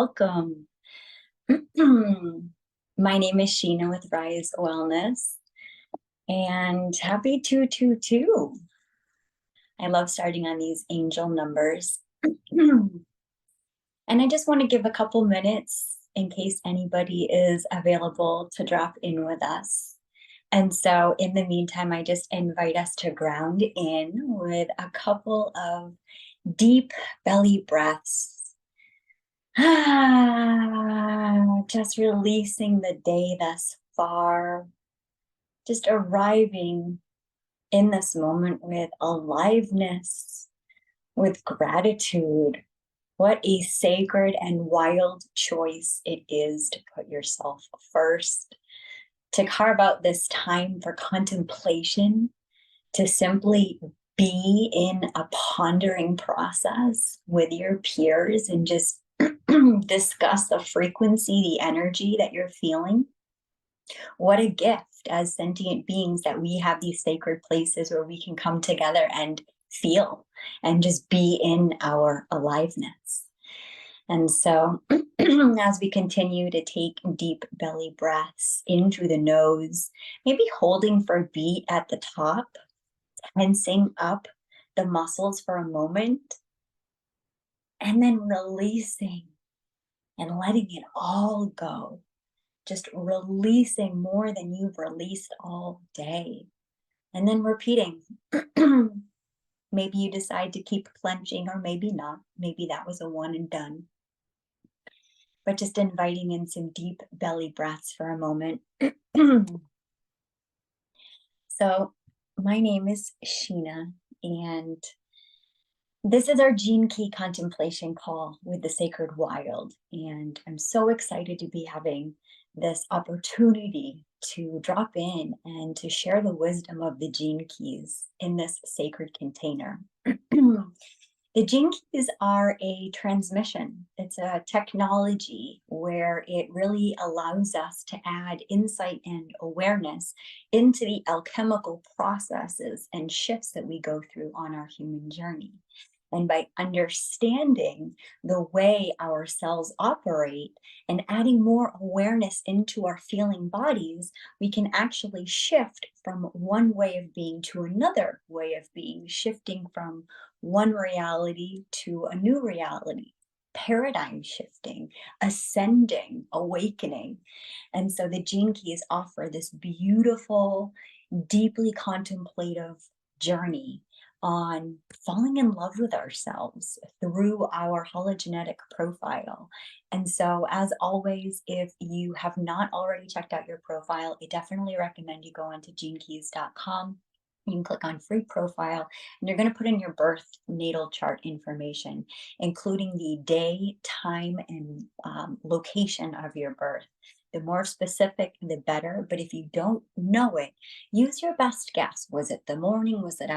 welcome. My name is Sheena with Rise Wellness, and happy 222. I love starting on these angel numbers. And I just want to give a couple minutes in case anybody is available to drop in with us. And so, in the meantime, I just invite us to ground in with a couple of deep belly breaths. Just releasing the day thus far, just arriving in this moment with aliveness, with gratitude. What a sacred and wild choice it is to put yourself first, to carve out this time for contemplation, to simply be in a pondering process with your peers and just discuss the frequency, the energy that you're feeling. What a gift as sentient beings that we have these sacred places where we can come together and feel and just be in our aliveness. And so, as we continue to take deep belly breaths in through the nose, maybe holding for a beat at the top, tensing up the muscles for a moment, and then releasing and letting it all go. Just releasing more than you've released all day. And then repeating. Maybe you decide to keep clenching, or maybe not. Maybe that was a one and done. But just inviting in some deep belly breaths for a moment. So, my name is Sheena, and this is our Gene Key contemplation call with the Sacred Wild. And I'm so excited to be having this opportunity to drop in and to share the wisdom of the Gene Keys in this sacred container. The Gene Keys are a transmission. It's a technology where it really allows us to add insight and awareness into the alchemical processes and shifts that we go through on our human journey. And by understanding the way our cells operate and adding more awareness into our feeling bodies, we can actually shift from one way of being to another way of being, shifting from one reality to a new reality, paradigm shifting, ascending, awakening. And so the Gene Keys offer this beautiful, deeply contemplative journey on falling in love with ourselves through our hologenetic profile. And so, as always, if you have not already checked out your profile, I definitely recommend you go onto genekeys.com. You can click on free profile, and you're going to put in your birth natal chart information, including the day, time, and location of your birth. The more specific, the better. But if you don't know it, use your best guess. Was it the morning? Was it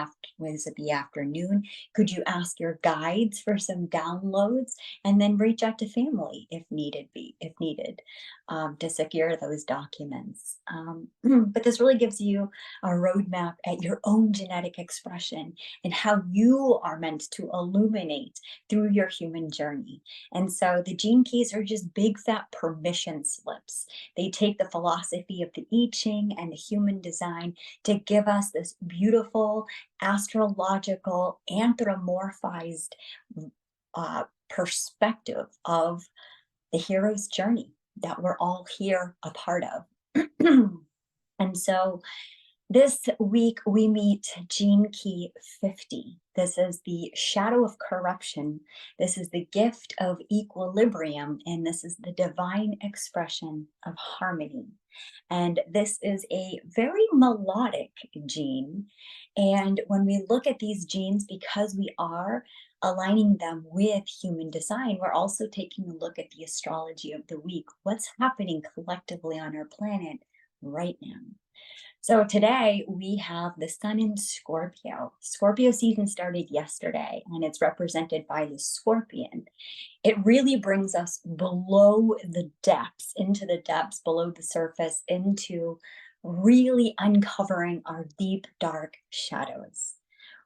the afternoon? Could you ask your guides for some downloads, and then reach out to family if needed, to secure those documents. But this really gives you a roadmap at your own genetic expression and how you are meant to illuminate through your human journey. And so the Gene Keys are just big fat permission slips. They take the philosophy of the I Ching and the human design to give us this beautiful astrological anthropomorphized perspective of the hero's journey that we're all here a part of. And so this week we meet Gene Key 50. This is the shadow of corruption. This is the gift of equilibrium, and this is the divine expression of harmony. And this is a very melodic gene. And when we look at these genes, because we are aligning them with human design, we're also taking a look at the astrology of the week. What's happening collectively on our planet right now? So today we have the sun in Scorpio. Scorpio season started yesterday, and it's represented by the scorpion. It really brings us below the depths, into the depths, below the surface, into really uncovering our deep, dark shadows.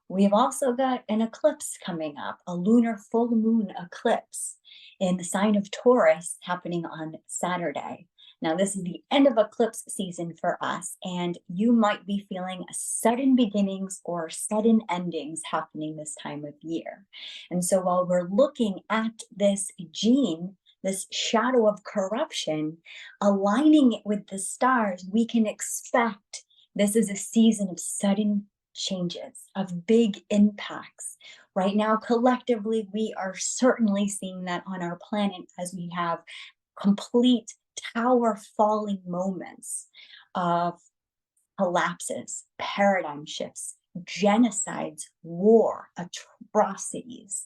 We've also got an eclipse coming up, a lunar full moon eclipse in the sign of Taurus happening on Saturday. Now, this is the end of eclipse season for us, and you might be feeling sudden beginnings or sudden endings happening this time of year. And so, while we're looking at this gene, this shadow of corruption, aligning it with the stars, we can expect this is a season of sudden changes, of big impacts. Right now, collectively, we are certainly seeing that on our planet as we have complete tower falling moments of collapses, paradigm shifts, genocides, war, atrocities.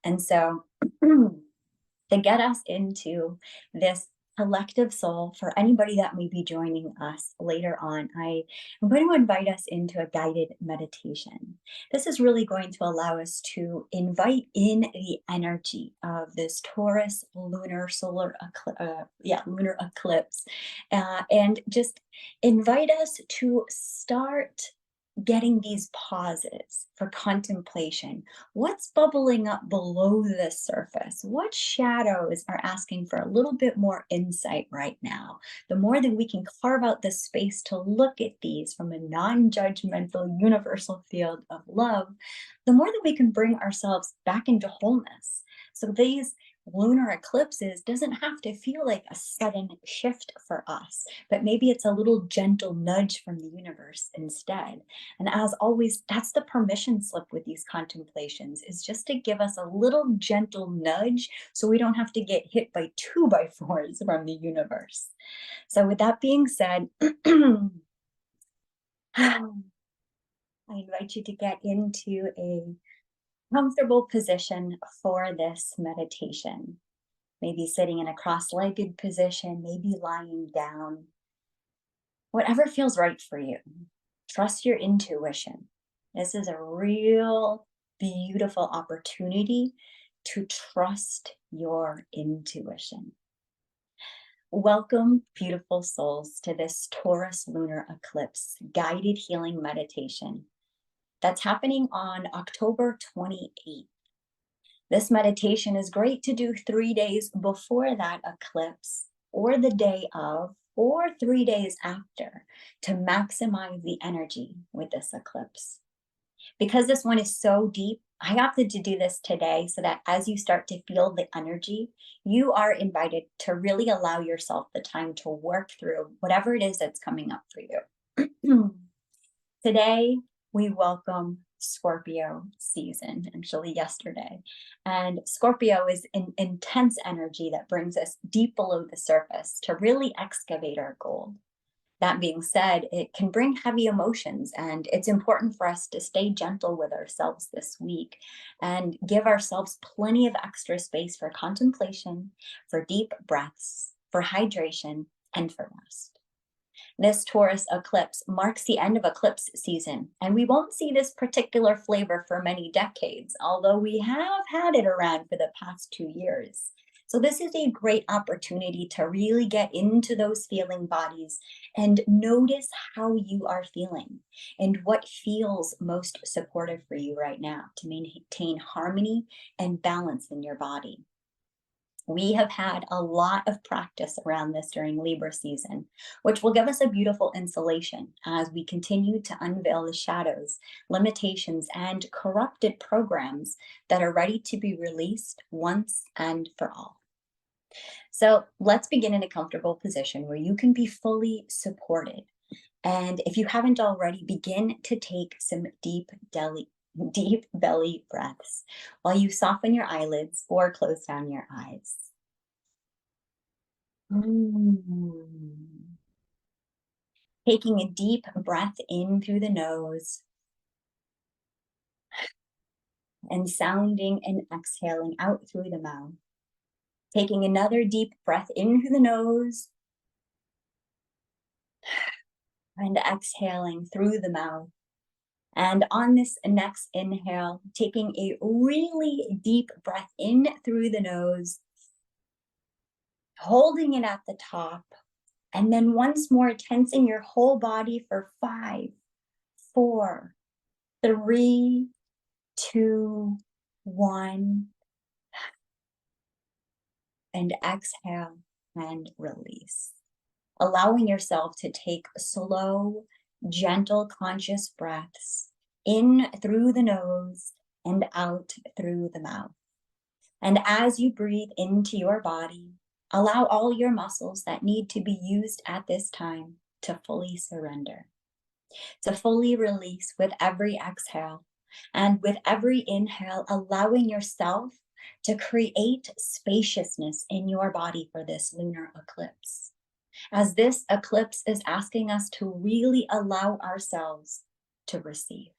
And so, to get us into this collective soul, for anybody that may be joining us later on, I am going to invite us into a guided meditation. This is really going to allow us to invite in the energy of this Taurus lunar lunar eclipse, and just invite us to start getting these pauses for contemplation. What's bubbling up below the surface? What shadows are asking for a little bit more insight right now? The more that we can carve out the space to look at these from a non-judgmental, universal field of love, the more that we can bring ourselves back into wholeness. So these lunar eclipses doesn't have to feel like a sudden shift for us, but maybe it's a little gentle nudge from the universe instead. And as always, that's the permission slip with these contemplations, is just to give us a little gentle nudge so we don't have to get hit by 2x4s from the universe. So with that being said, I invite you to get into a comfortable position for this meditation. Maybe sitting in a cross-legged position, maybe lying down. Whatever feels right for you. Trust your intuition. This is a real beautiful opportunity to trust your intuition. Welcome, beautiful souls, to this Taurus lunar eclipse guided healing meditation that's happening on October 28th. This meditation is great to do 3 days before that eclipse, or the day of, or 3 days after, to maximize the energy with this eclipse. Because this one is so deep, I opted to do this today so that as you start to feel the energy, you are invited to really allow yourself the time to work through whatever it is that's coming up for you. Today, we welcome Scorpio season, actually yesterday. And Scorpio is an intense energy that brings us deep below the surface to really excavate our gold. That being said, it can bring heavy emotions, and it's important for us to stay gentle with ourselves this week and give ourselves plenty of extra space for contemplation, for deep breaths, for hydration, and for rest. This Taurus eclipse marks the end of eclipse season, and we won't see this particular flavor for many decades, although we have had it around for the past 2 years. So this is a great opportunity to really get into those feeling bodies and notice how you are feeling and what feels most supportive for you right now to maintain harmony and balance in your body. We have had a lot of practice around this during Libra season, which will give us a beautiful insulation as we continue to unveil the shadows, limitations, and corrupted programs that are ready to be released once and for all. So let's begin in a comfortable position where you can be fully supported. And if you haven't already, begin to take some deep belly breaths while you soften your eyelids or close down your eyes. Taking a deep breath in through the nose and sounding and exhaling out through the mouth. Taking another deep breath in through the nose and exhaling through the mouth. And on this next inhale, taking a really deep breath in through the nose, holding it at the top, and then once more tensing your whole body for 5, 4, 3, 2, 1, and exhale and release. Allowing yourself to take slow, gentle, conscious breaths in through the nose and out through the mouth. And as you breathe into your body, allow all your muscles that need to be used at this time to fully surrender, to fully release with every exhale. And with every inhale, allowing yourself to create spaciousness in your body for this lunar eclipse. As this eclipse is asking us to really allow ourselves to receive.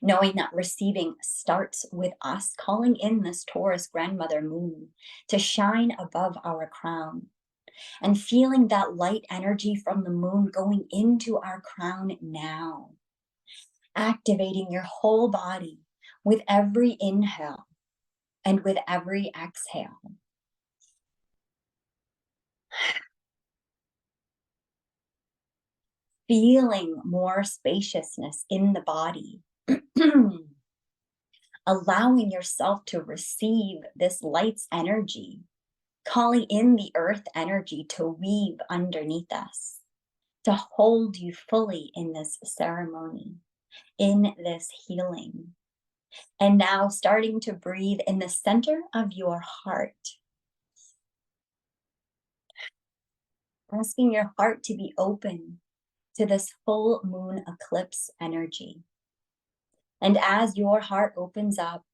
Knowing that receiving starts with us calling in this Taurus grandmother moon to shine above our crown, and feeling that light energy from the moon going into our crown now, activating your whole body with every inhale and with every exhale. Feeling more spaciousness in the body. Allowing yourself to receive this light's energy, calling in the earth energy to weave underneath us, to hold you fully in this ceremony, in this healing. And now starting to breathe in the center of your heart. Asking your heart to be open to this full moon eclipse energy. And as your heart opens up,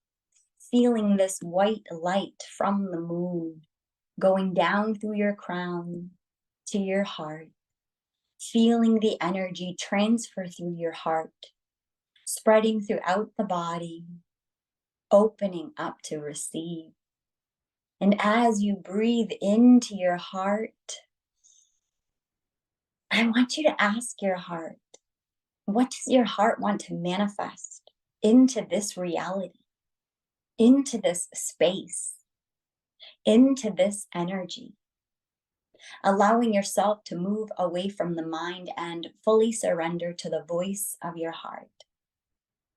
feeling this white light from the moon going down through your crown to your heart, feeling the energy transfer through your heart, spreading throughout the body, opening up to receive. And as you breathe into your heart, I want you to ask your heart, what does your heart want to manifest into this reality, into this space, into this energy? Allowing yourself to move away from the mind and fully surrender to the voice of your heart.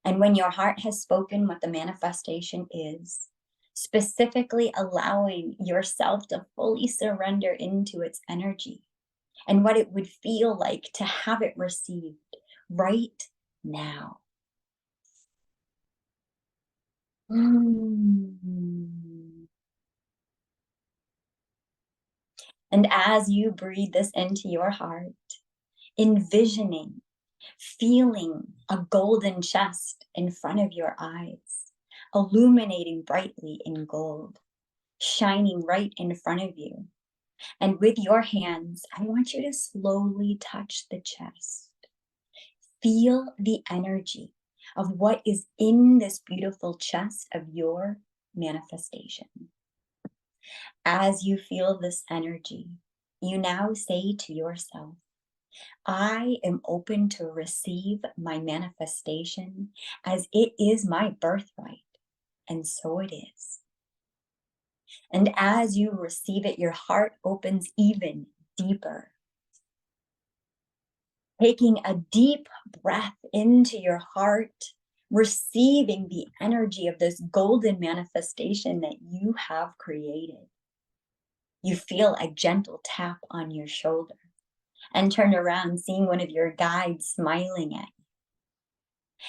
And when your heart has spoken what the manifestation is, specifically allowing yourself to fully surrender into its energy and what it would feel like to have it received right now. And as you breathe this into your heart, envisioning, feeling a golden chest in front of your eyes, illuminating brightly in gold, shining right in front of you. And with your hands, I want you to slowly touch the chest. Feel the energy of what is in this beautiful chest of your manifestation. As you feel this energy, you now say to yourself, I am open to receive my manifestation as it is my birthright, and so it is. And as you receive it, your heart opens even deeper. Taking a deep breath into your heart, receiving the energy of this golden manifestation that you have created. You feel a gentle tap on your shoulder and turn around, seeing one of your guides smiling at you.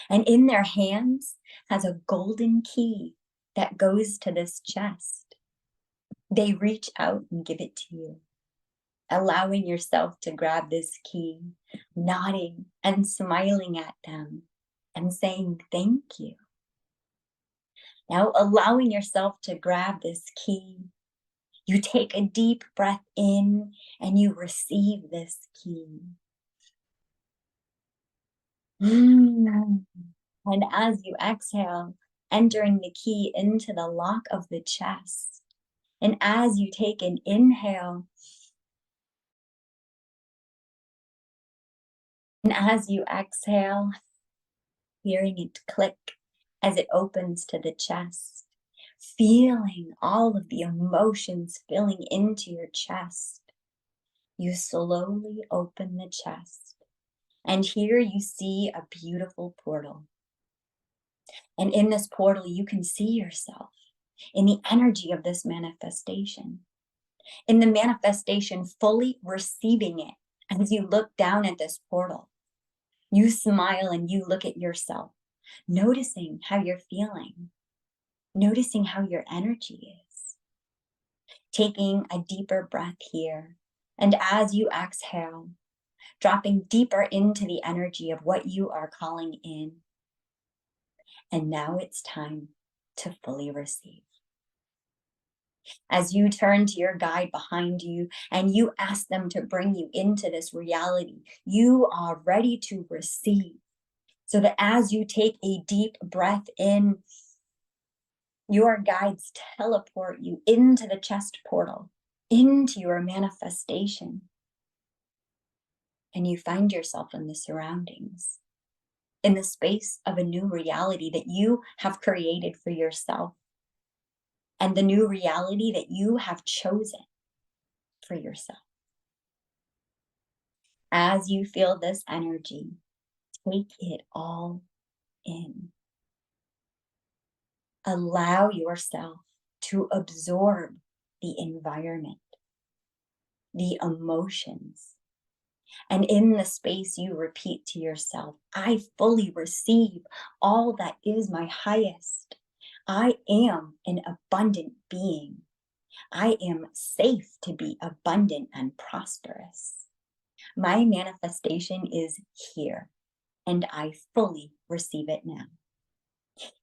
And in their hands has a golden key that goes to this chest. They reach out and give it to you, allowing yourself to grab this key, nodding and smiling at them and saying thank you. Now allowing yourself to grab this key, you take a deep breath in and you receive this key. And as you exhale, entering the key into the lock of the chest. And as you take an inhale, and as you exhale, hearing it click as it opens to the chest, feeling all of the emotions filling into your chest, you slowly open the chest And here you see a beautiful portal. And in this portal, you can see yourself in the energy of this manifestation, in the manifestation, fully receiving it. As you look down at this portal, you smile and you look at yourself, noticing how you're feeling, noticing how your energy is. Taking a deeper breath here. And as you exhale, dropping deeper into the energy of what you are calling in. And now it's time to fully receive. As you turn to your guide behind you and you ask them to bring you into this reality, you are ready to receive. So that as you take a deep breath in, your guides teleport you into the chest portal, into your manifestation. And you find yourself in the surroundings, in the space of a new reality that you have created for yourself, and the new reality that you have chosen for yourself. As you feel this energy, take it all in. Allow yourself to absorb the environment, the emotions. And in the space, you repeat to yourself, I fully receive all that is my highest. I am an abundant being. I am safe to be abundant and prosperous. My manifestation is here, and I fully receive it now.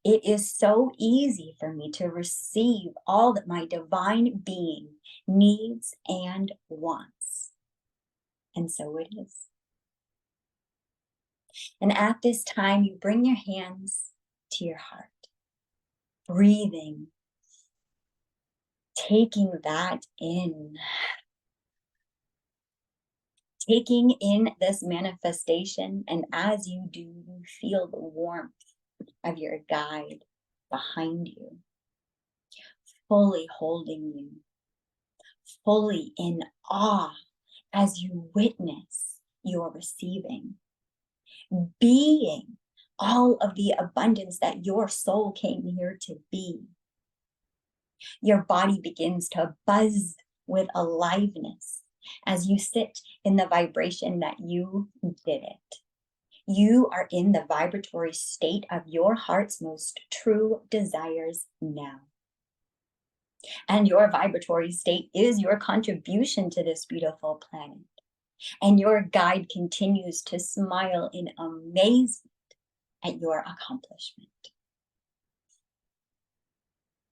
It is so easy for me to receive all that my divine being needs and wants. And so it is. And at this time, you bring your hands to your heart, breathing, taking that in, taking in this manifestation. And as you do, you feel the warmth of your guide behind you, fully holding you, fully in awe as you witness your receiving, being all of the abundance that your soul came here to be. Your body begins to buzz with aliveness as you sit in the vibration that you did it. You are in the vibratory state of your heart's most true desires now. And your vibratory state is your contribution to this beautiful planet. And your guide continues to smile in amazement at your accomplishment.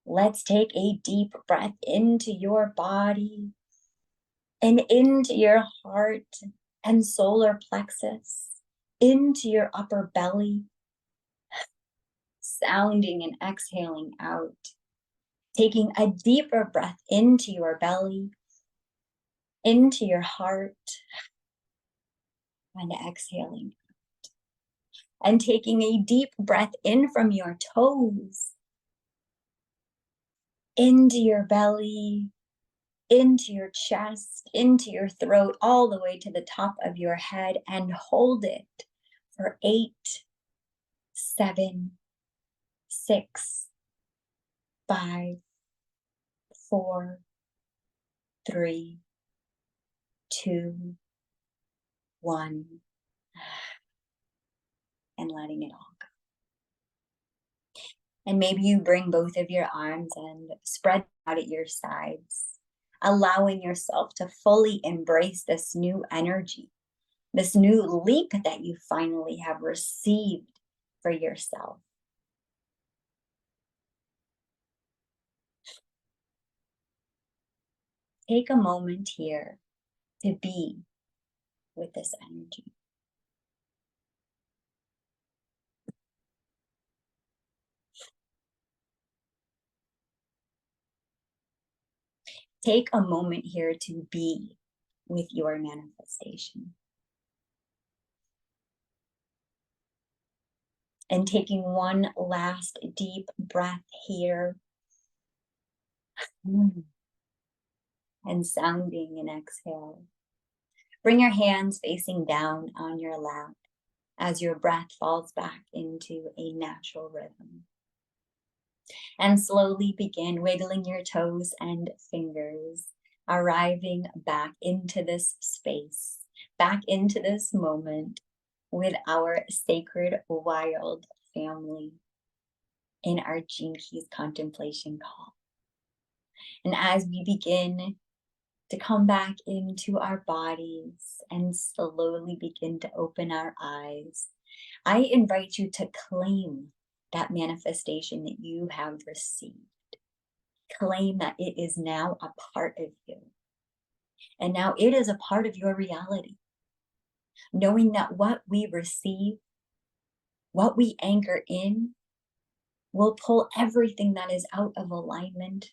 Let's take a deep breath into your body and into your heart and solar plexus, into your upper belly, sounding and exhaling out. Taking a deeper breath into your belly, into your heart, and exhaling out. And taking a deep breath in from your toes, into your belly, into your chest, into your throat, all the way to the top of your head, and hold it for 8, 7, 6, 5, 4, 3, 2, 1, and letting it all go. And maybe you bring both of your arms and spread out at your sides, allowing yourself to fully embrace this new energy, this new leap that you finally have received for yourself. Take a moment here to be with this energy. Take a moment here to be with your manifestation. And taking one last deep breath here. And sounding an exhale. Bring your hands facing down on your lap. as your breath falls back into a natural rhythm. And slowly begin wiggling your toes and fingers, arriving back into this space, back into this moment with our sacred wild family in our Gene Keys contemplation call. And as we begin to come back into our bodies and slowly begin to open our eyes, I invite you to claim that manifestation that you have received. Claim that it is now a part of you. And now it is a part of your reality. Knowing that what we receive, what we anchor in, will pull everything that is out of alignment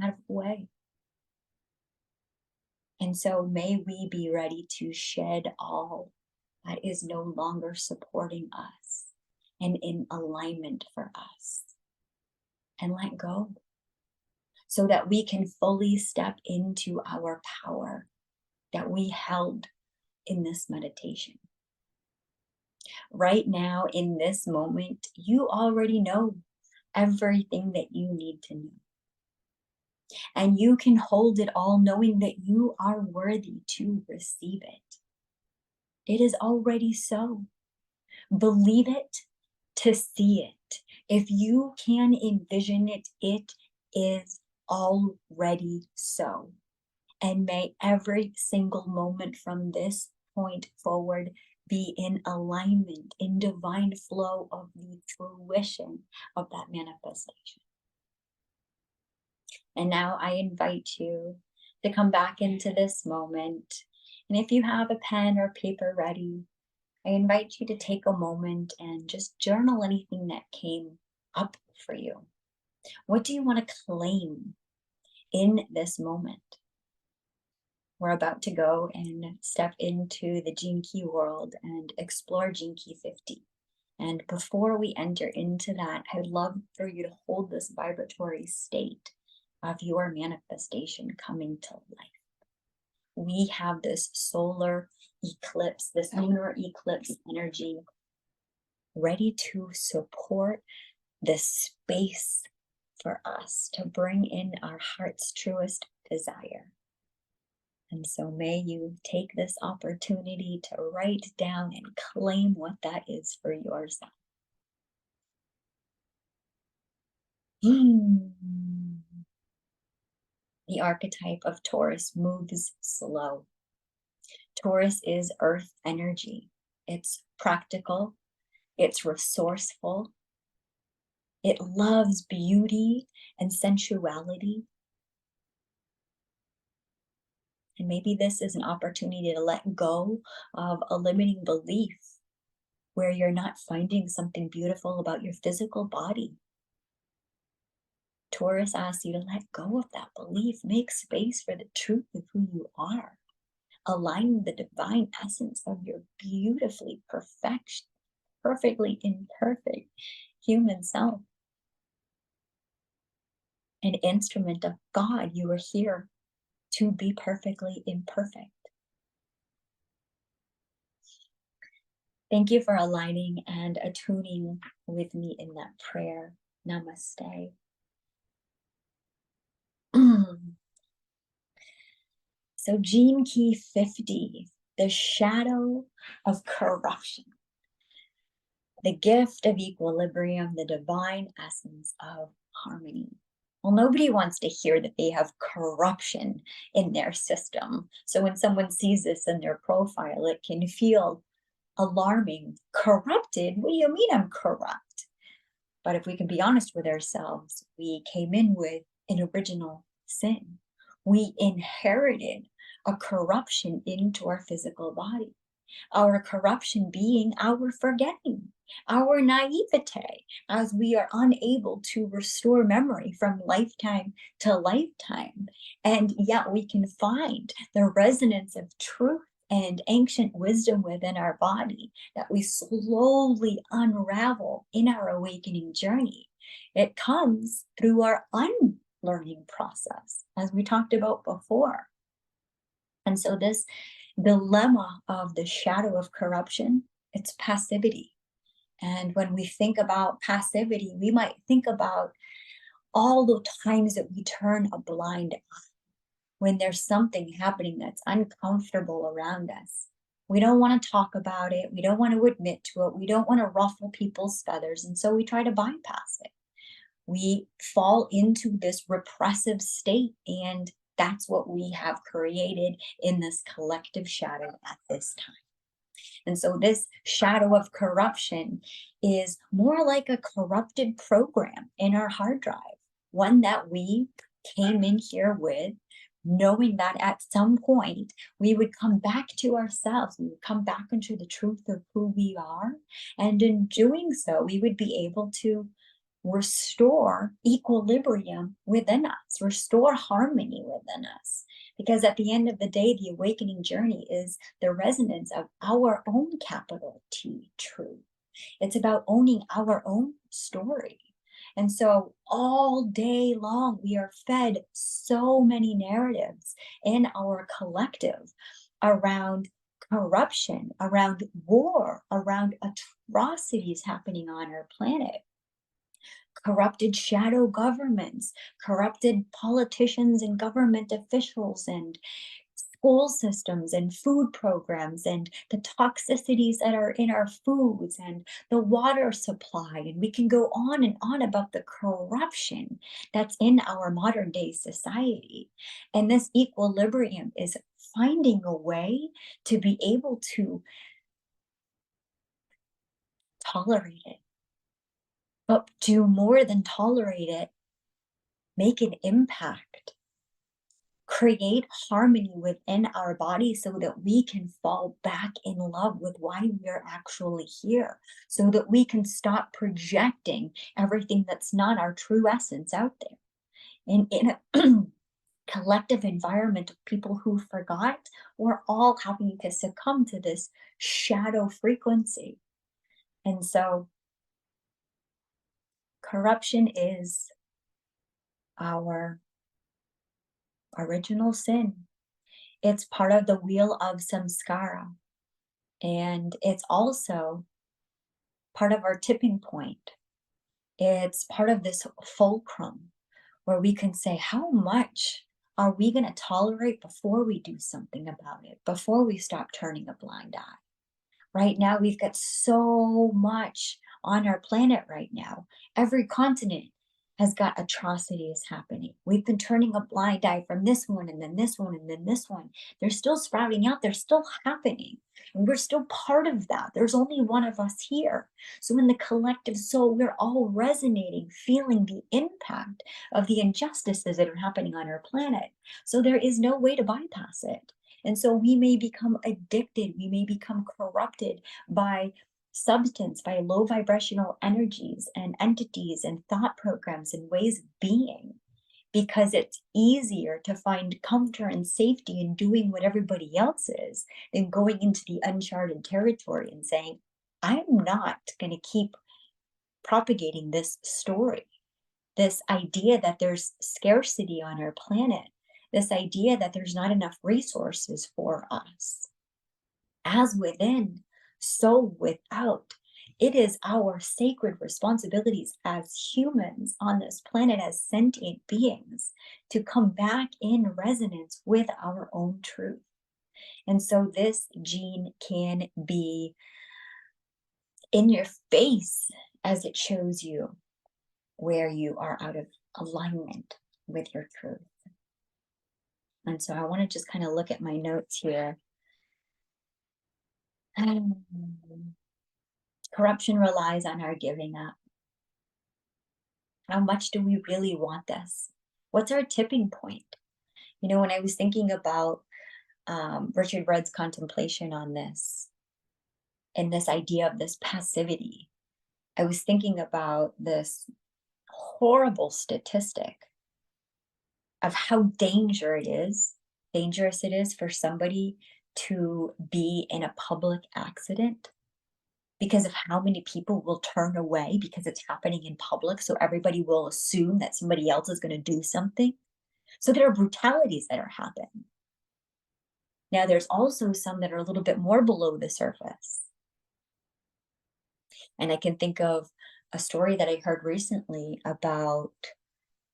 out of the way. And so may we be ready to shed all that is no longer supporting us and in alignment for us, and let go so that we can fully step into our power that we held in this meditation. Right now, in this moment, you already know everything that you need to know. And you can hold it all knowing that you are worthy to receive it. It is already so. Believe it to see it. If you can envision it, it is already so. And may every single moment from this point forward be in alignment, in divine flow of the fruition of that manifestation. And now I invite you to come back into this moment. And if you have a pen or paper ready, I invite you to take a moment and just journal anything that came up for you. What do you want to claim in this moment? We're about to go and step into the Gene Key world and explore Gene Key 50. And before we enter into that, I'd love for you to hold this vibratory state of your manifestation coming to life. We have this solar eclipse, this lunar eclipse energy ready to support this space for us to bring in our heart's truest desire. And so may you take this opportunity to write down and claim what that is for yourself. The archetype of Taurus moves slow. Taurus is earth energy. It's practical, it's resourceful, it loves beauty and sensuality. And maybe this is an opportunity to let go of a limiting belief where you're not finding something beautiful about your physical body. Taurus asks you to let go of that belief, make space for the truth of who you are, align with the divine essence of your beautifully perfectly imperfect human self. An instrument of God, you are here to be perfectly imperfect. Thank you for aligning and attuning with me in that prayer. Namaste. So Gene Key 50, the shadow of corruption, the gift of equilibrium, the divine essence of harmony. Well, nobody wants to hear that they have corruption in their system. So when someone sees this in their profile, it can feel alarming. Corrupted? What do you mean I'm corrupt? But if we can be honest with ourselves, we came in with an original sin. We inherited a corruption into our physical body. Our corruption being our forgetting, our naivete, as we are unable to restore memory from lifetime to lifetime. And yet we can find the resonance of truth and ancient wisdom within our body that we slowly unravel in our awakening journey. It comes through our unlearning process, as we talked about before. And so this dilemma of the shadow of corruption it's passivity. And when we think about passivity, we might think about all the times that we turn a blind eye when there's something happening that's uncomfortable around us. We don't want to talk about it. We don't want to admit to it. We don't want to ruffle people's feathers. And so we try to bypass it. We fall into this repressive state. And that's what we have created in this collective shadow at this time. And so this shadow of corruption is more like a corrupted program in our hard drive, one that we came in here with, knowing that at some point we would come back to ourselves, we would come back into the truth of who we are. And in doing so, we would be able to restore equilibrium within us, restore harmony within us. Because at the end of the day, the awakening journey is the resonance of our own capital T truth. It's about owning our own story. And so all day long, we are fed so many narratives in our collective around corruption, around war, around atrocities happening on our planet, corrupted shadow governments, corrupted politicians and government officials, and school systems and food programs, and the toxicities that are in our foods and the water supply. And we can go on and on about the corruption that's in our modern day society. And this equilibrium is finding a way to be able to tolerate it, but do more than tolerate it, make an impact, create harmony within our body so that we can fall back in love with why we're actually here, so that we can stop projecting everything that's not our true essence out there. And in a collective environment of people who forgot, we're all having to succumb to this shadow frequency. And so corruption is our original sin. It's part of the wheel of samskara. And it's also part of our tipping point. It's part of this fulcrum where we can say, how much are we going to tolerate before we do something about it, before we stop turning a blind eye? Right now, we've got so much on our planet right now. Every continent has got atrocities happening. We've been turning a blind eye from this one and then this one and then this one. They're still sprouting out. They're still happening. And we're still part of that. There's only one of us here. So in the collective soul, we're all resonating, feeling the impact of the injustices that are happening on our planet. So there is no way to bypass it. And so we may become addicted, we may become corrupted by substance, by low vibrational energies and entities and thought programs and ways of being, because it's easier to find comfort and safety in doing what everybody else is than going into the uncharted territory and saying, I'm not going to keep propagating this story, this idea that there's scarcity on our planet, this idea that there's not enough resources for us. As within, so without. It is our sacred responsibilities as humans on this planet, as sentient beings, to come back in resonance with our own truth. And so this gene can be in your face as it shows you where you are out of alignment with your truth. And so I want to just kind of look at my notes here. Corruption relies on our giving up. How much do we really want this? What's our tipping point? You know, when I was thinking about Richard Rudd's contemplation on this and this idea of this passivity, I was thinking about this horrible statistic of how dangerous it is for somebody to be in a public accident because of how many people will turn away because it's happening in public. So everybody will assume that somebody else is going to do something. So there are brutalities that are happening. Now, there's also some that are a little bit more below the surface. And I can think of a story that I heard recently about,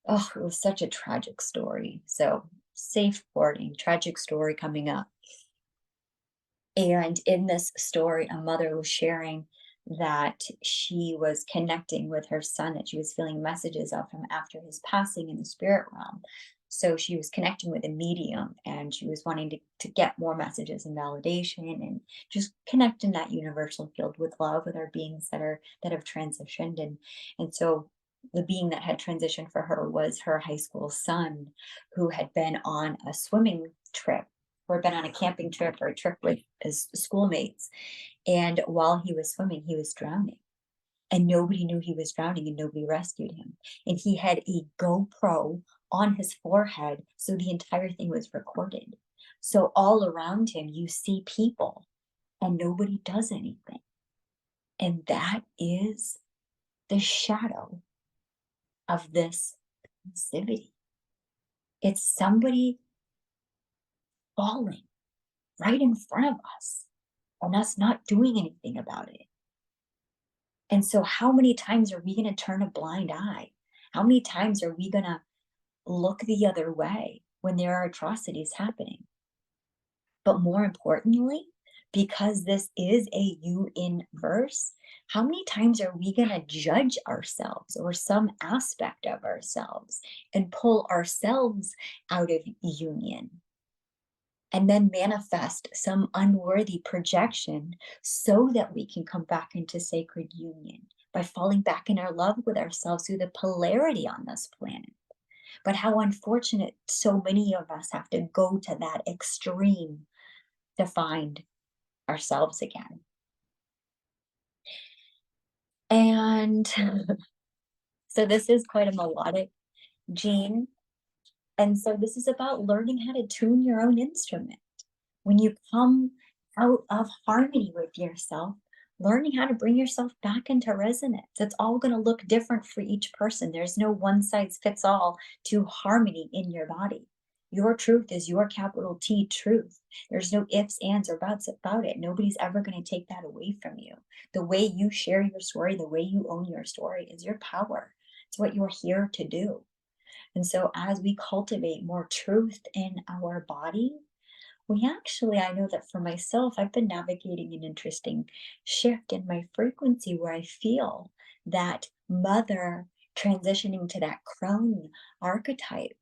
oh, it was such a tragic story. So, safe boarding, tragic story coming up. And in this story, a mother was sharing that she was connecting with her son, that she was feeling messages of him after his passing in the spirit realm. So she was connecting with a medium and she was wanting to get more messages and validation and just connect in that universal field with love with our beings that have transitioned. And so the being that had transitioned for her was her high school son who had been on a swimming trip or been on a camping trip or a trip with his schoolmates. And while he was swimming, he was drowning. And nobody knew he was drowning and nobody rescued him. And he had a GoPro on his forehead. So the entire thing was recorded. So all around him, you see people and nobody does anything. And that is the shadow of this passivity. It's somebody falling right in front of us and us not doing anything about it. And so, how many times are we going to turn a blind eye? How many times are we going to look the other way when there are atrocities happening? But more importantly, because this is a you in verse, how many times are we going to judge ourselves or some aspect of ourselves and pull ourselves out of union? And then manifest some unworthy projection so that we can come back into sacred union by falling back in our love with ourselves through the polarity on this planet. But how unfortunate so many of us have to go to that extreme to find ourselves again. And so this is quite a melodic gene. And so this is about learning how to tune your own instrument. When you come out of harmony with yourself, learning how to bring yourself back into resonance. It's all going to look different for each person. There's no one size fits all to harmony in your body. Your truth is your capital T truth. There's no ifs, ands, or buts about it. Nobody's ever going to take that away from you. The way you share your story, the way you own your story is your power. It's what you're here to do. And so, as we cultivate more truth in our body, we actually, I know that for myself, I've been navigating an interesting shift in my frequency where I feel that mother transitioning to that crone archetype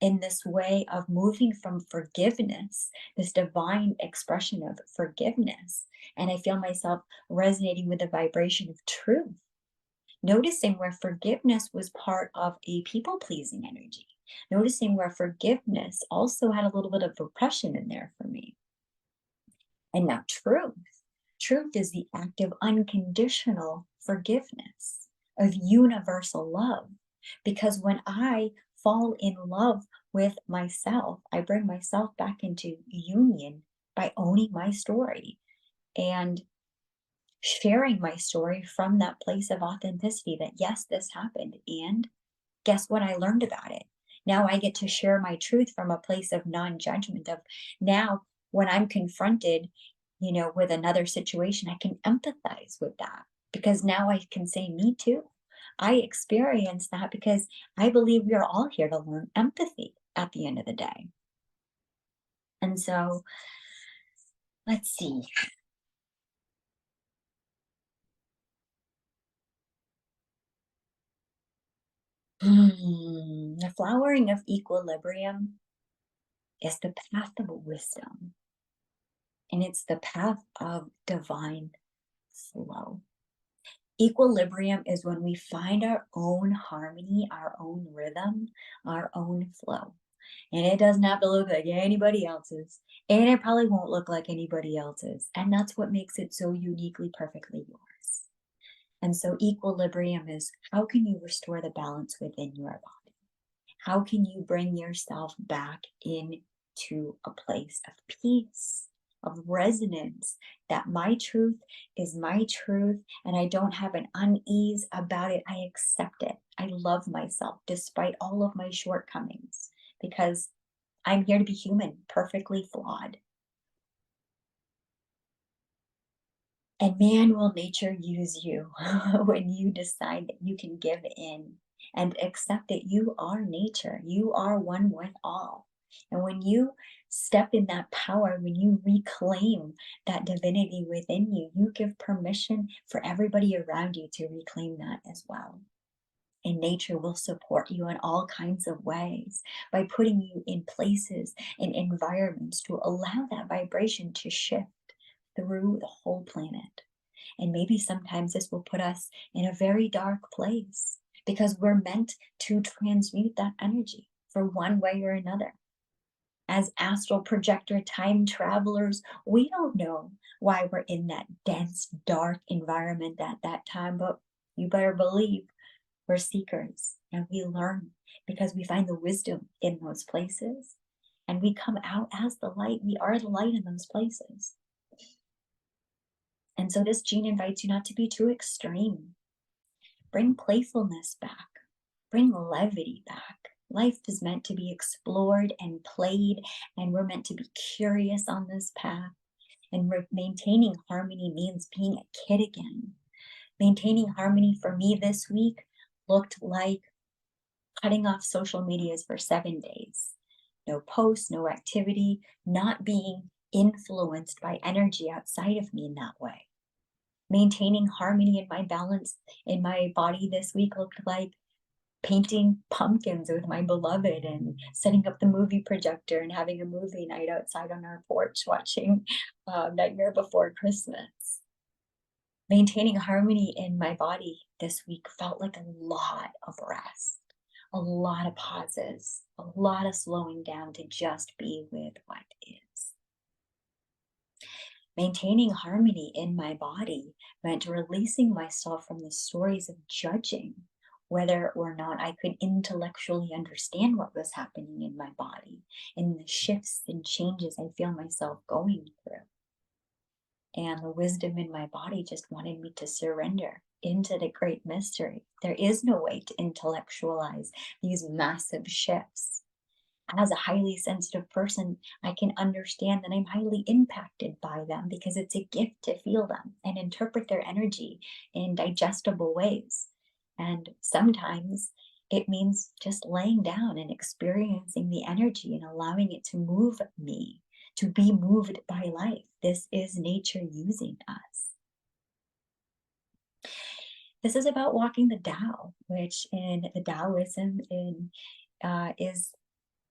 in this way of moving from forgiveness, this divine expression of forgiveness. And I feel myself resonating with the vibration of truth, noticing where forgiveness was part of a people pleasing energy, noticing where forgiveness also had a little bit of repression in there for me. And now, truth is the act of unconditional forgiveness, of universal love. Because when I fall in love with myself, I bring myself back into union by owning my story and sharing my story from that place of authenticity that yes, this happened. And guess what? I learned about it. Now I get to share my truth from a place of non judgment. Of now, when I'm confronted, with another situation, I can empathize with that because now I can say, me too. I experienced that because I believe we are all here to learn empathy at the end of the day. And so let's see. The flowering of equilibrium is the path of wisdom, and it's the path of divine flow. Equilibrium is when we find our own harmony, our own rhythm, our own flow. And it doesn't have to look like anybody else's, and it probably won't look like anybody else's. And that's what makes it so uniquely, perfectly yours. And so, equilibrium is how can you restore the balance within your body? How can you bring yourself back into a place of peace, of resonance, that my truth is my truth and I don't have an unease about it. I accept it. I love myself despite all of my shortcomings because I'm here to be human, perfectly flawed. And man, will nature use you when you decide that you can give in and accept that you are nature. You are one with all. And when you step in that power, when you reclaim that divinity within you, you give permission for everybody around you to reclaim that as well. And nature will support you in all kinds of ways by putting you in places and environments to allow that vibration to shift through the whole planet. And maybe sometimes this will put us in a very dark place because we're meant to transmute that energy for one way or another. As astral projector time travelers, we don't know why we're in that dense, dark environment at that time, but you better believe we're seekers and we learn because we find the wisdom in those places and we come out as the light. We are the light in those places. And so this gene invites you not to be too extreme. Bring playfulness back, bring levity back. Life is meant to be explored and played, and we're meant to be curious on this path. And maintaining harmony means being a kid again. Maintaining harmony for me this week looked like cutting off social medias for 7 days. No posts, no activity, not being influenced by energy outside of me in that way. Maintaining harmony in my balance in my body this week looked like painting pumpkins with my beloved and setting up the movie projector and having a movie night outside on our porch watching Nightmare Before Christmas. Maintaining harmony in my body this week felt like a lot of rest, a lot of pauses, a lot of slowing down to just be with what is. Maintaining harmony in my body meant releasing myself from the stories of judging whether or not I could intellectually understand what was happening in my body and the shifts and changes I feel myself going through. And the wisdom in my body just wanted me to surrender into the great mystery. There is no way to intellectualize these massive shifts. As a highly sensitive person, I can understand that I'm highly impacted by them because it's a gift to feel them and interpret their energy in digestible ways. And sometimes it means just laying down and experiencing the energy and allowing it to move me, to be moved by life. This is nature using us. This is about walking the Tao, which in the Taoism is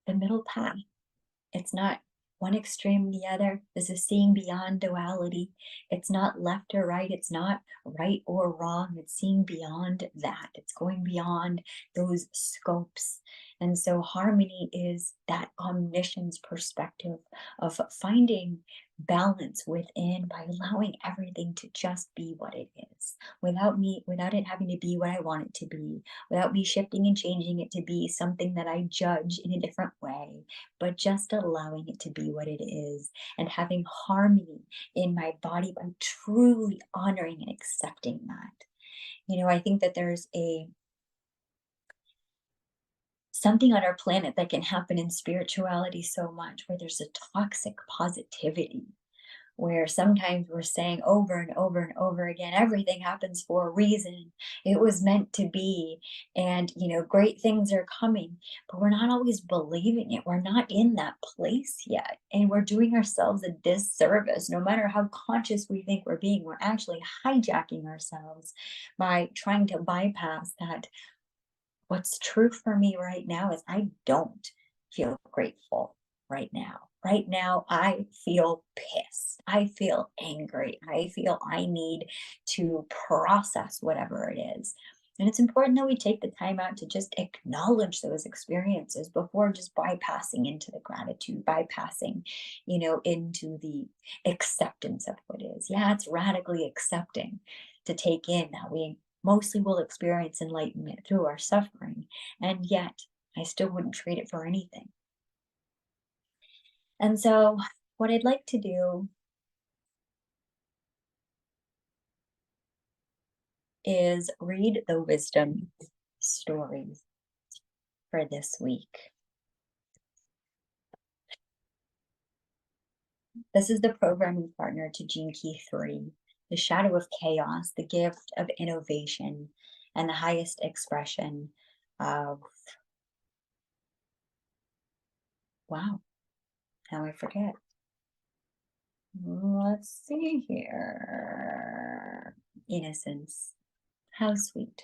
the middle path. It's not one extreme or the other. This is seeing beyond duality. It's not left or right. It's not right or wrong. It's seeing beyond that. It's going beyond those scopes. And so harmony is that omniscience perspective of finding balance within by allowing everything to just be what it is without it having to be what I want it to be, without me shifting and changing it to be something that I judge in a different way, but just allowing it to be what it is and having harmony in my body by truly honoring and accepting that. I think that there's something on our planet that can happen in spirituality so much where there's a toxic positivity where sometimes we're saying over and over and over again, everything happens for a reason. It was meant to be. And, great things are coming, but we're not always believing it. We're not in that place yet. And we're doing ourselves a disservice. No matter how conscious we think we're being, we're actually hijacking ourselves by trying to bypass that. What's true for me right now is I don't feel grateful right now. Right now, I feel pissed. I feel angry. I feel I need to process whatever it is. And it's important that we take the time out to just acknowledge those experiences before just bypassing into the gratitude, bypassing, into the acceptance of what is. Yeah, it's radically accepting to take in that we mostly will experience enlightenment through our suffering. And yet, I still wouldn't trade it for anything. And so, what I'd like to do is read the wisdom stories for this week. This is the programming partner to Gene Key 3. the shadow of chaos, the gift of innovation, and the highest expression of, wow, now I forget. Let's see here. Innocence. How sweet.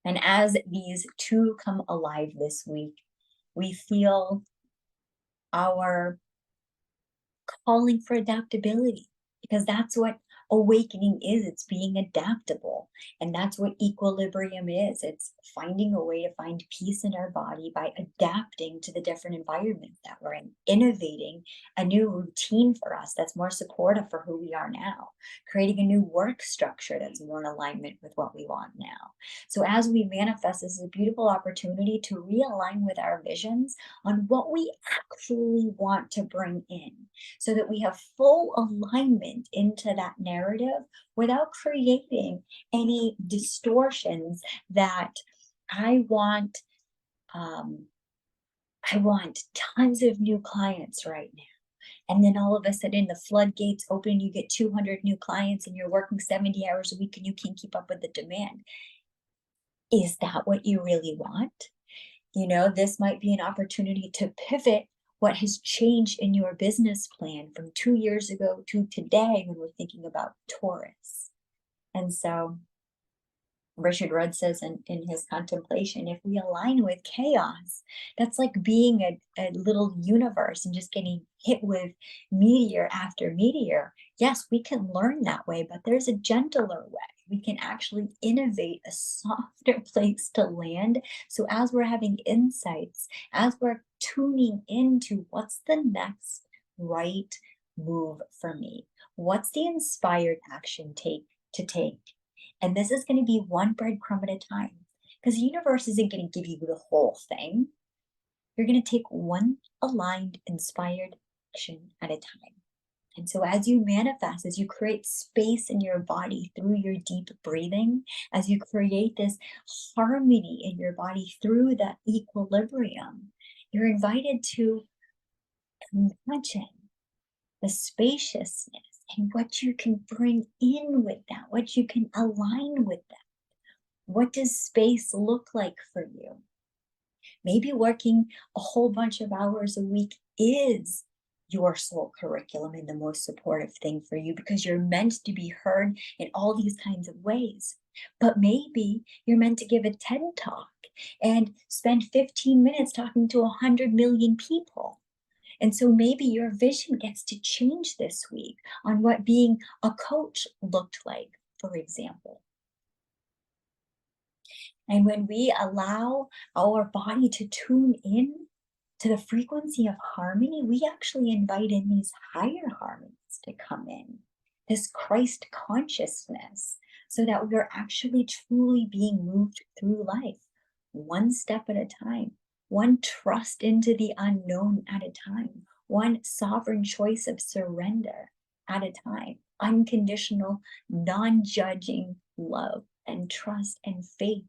And as these two come alive this week, we feel our calling for adaptability, because that's what awakening is. It's being adaptable, and that's what equilibrium is. It's finding a way to find peace in our body by adapting to the different environment that we're in, innovating a new routine for us that's more supportive for who we are now, creating a new work structure that's more in alignment with what we want now. So as we manifest, this is a beautiful opportunity to realign with our visions on what we actually want to bring in, so that we have full alignment into that narrative without creating any distortions that I want. I want tons of new clients right now. And then all of a sudden the floodgates open, you get 200 new clients and you're working 70 hours a week and you can't keep up with the demand. Is that what you really want? This might be an opportunity to pivot what has changed in your business plan from 2 years ago to today when we're thinking about Taurus. And so Richard Rudd says in his contemplation, if we align with chaos, that's like being a little universe and just getting hit with meteor after meteor. Yes, we can learn that way, but there's a gentler way. We can actually innovate a softer place to land. So as we're having insights, as we're tuning into what's the next right move for me, what's the inspired action to take, and this is going to be one breadcrumb at a time, because the universe isn't going to give you the whole thing. You're going to take one aligned, inspired action at a time. And so as you manifest, as you create space in your body through your deep breathing, as you create this harmony in your body through that equilibrium, you're invited to imagine the spaciousness and what you can bring in with that, what you can align with that. What does space look like for you? Maybe working a whole bunch of hours a week is your soul curriculum and the most supportive thing for you, because you're meant to be heard in all these kinds of ways. But maybe you're meant to give a TED Talk and spend 15 minutes talking to 100 million people. And so maybe your vision gets to change this week on what being a coach looked like, for example. And when we allow our body to tune in to the frequency of harmony, we actually invite in these higher harmonies to come in, this Christ consciousness, so that we're actually truly being moved through life, one step at a time, one trust into the unknown at a time, one sovereign choice of surrender at a time, unconditional, non-judging love and trust and faith.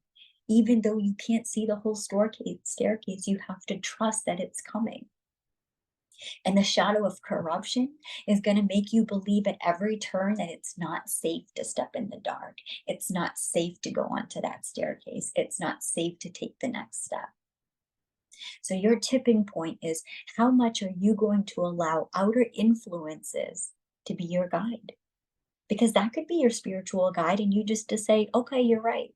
Even though you can't see the whole staircase, you have to trust that it's coming. And the shadow of corruption is going to make you believe at every turn that it's not safe to step in the dark. It's not safe to go onto that staircase. It's not safe to take the next step. So your tipping point is, how much are you going to allow outer influences to be your guide? Because that could be your spiritual guide, and you just to say, okay, you're right.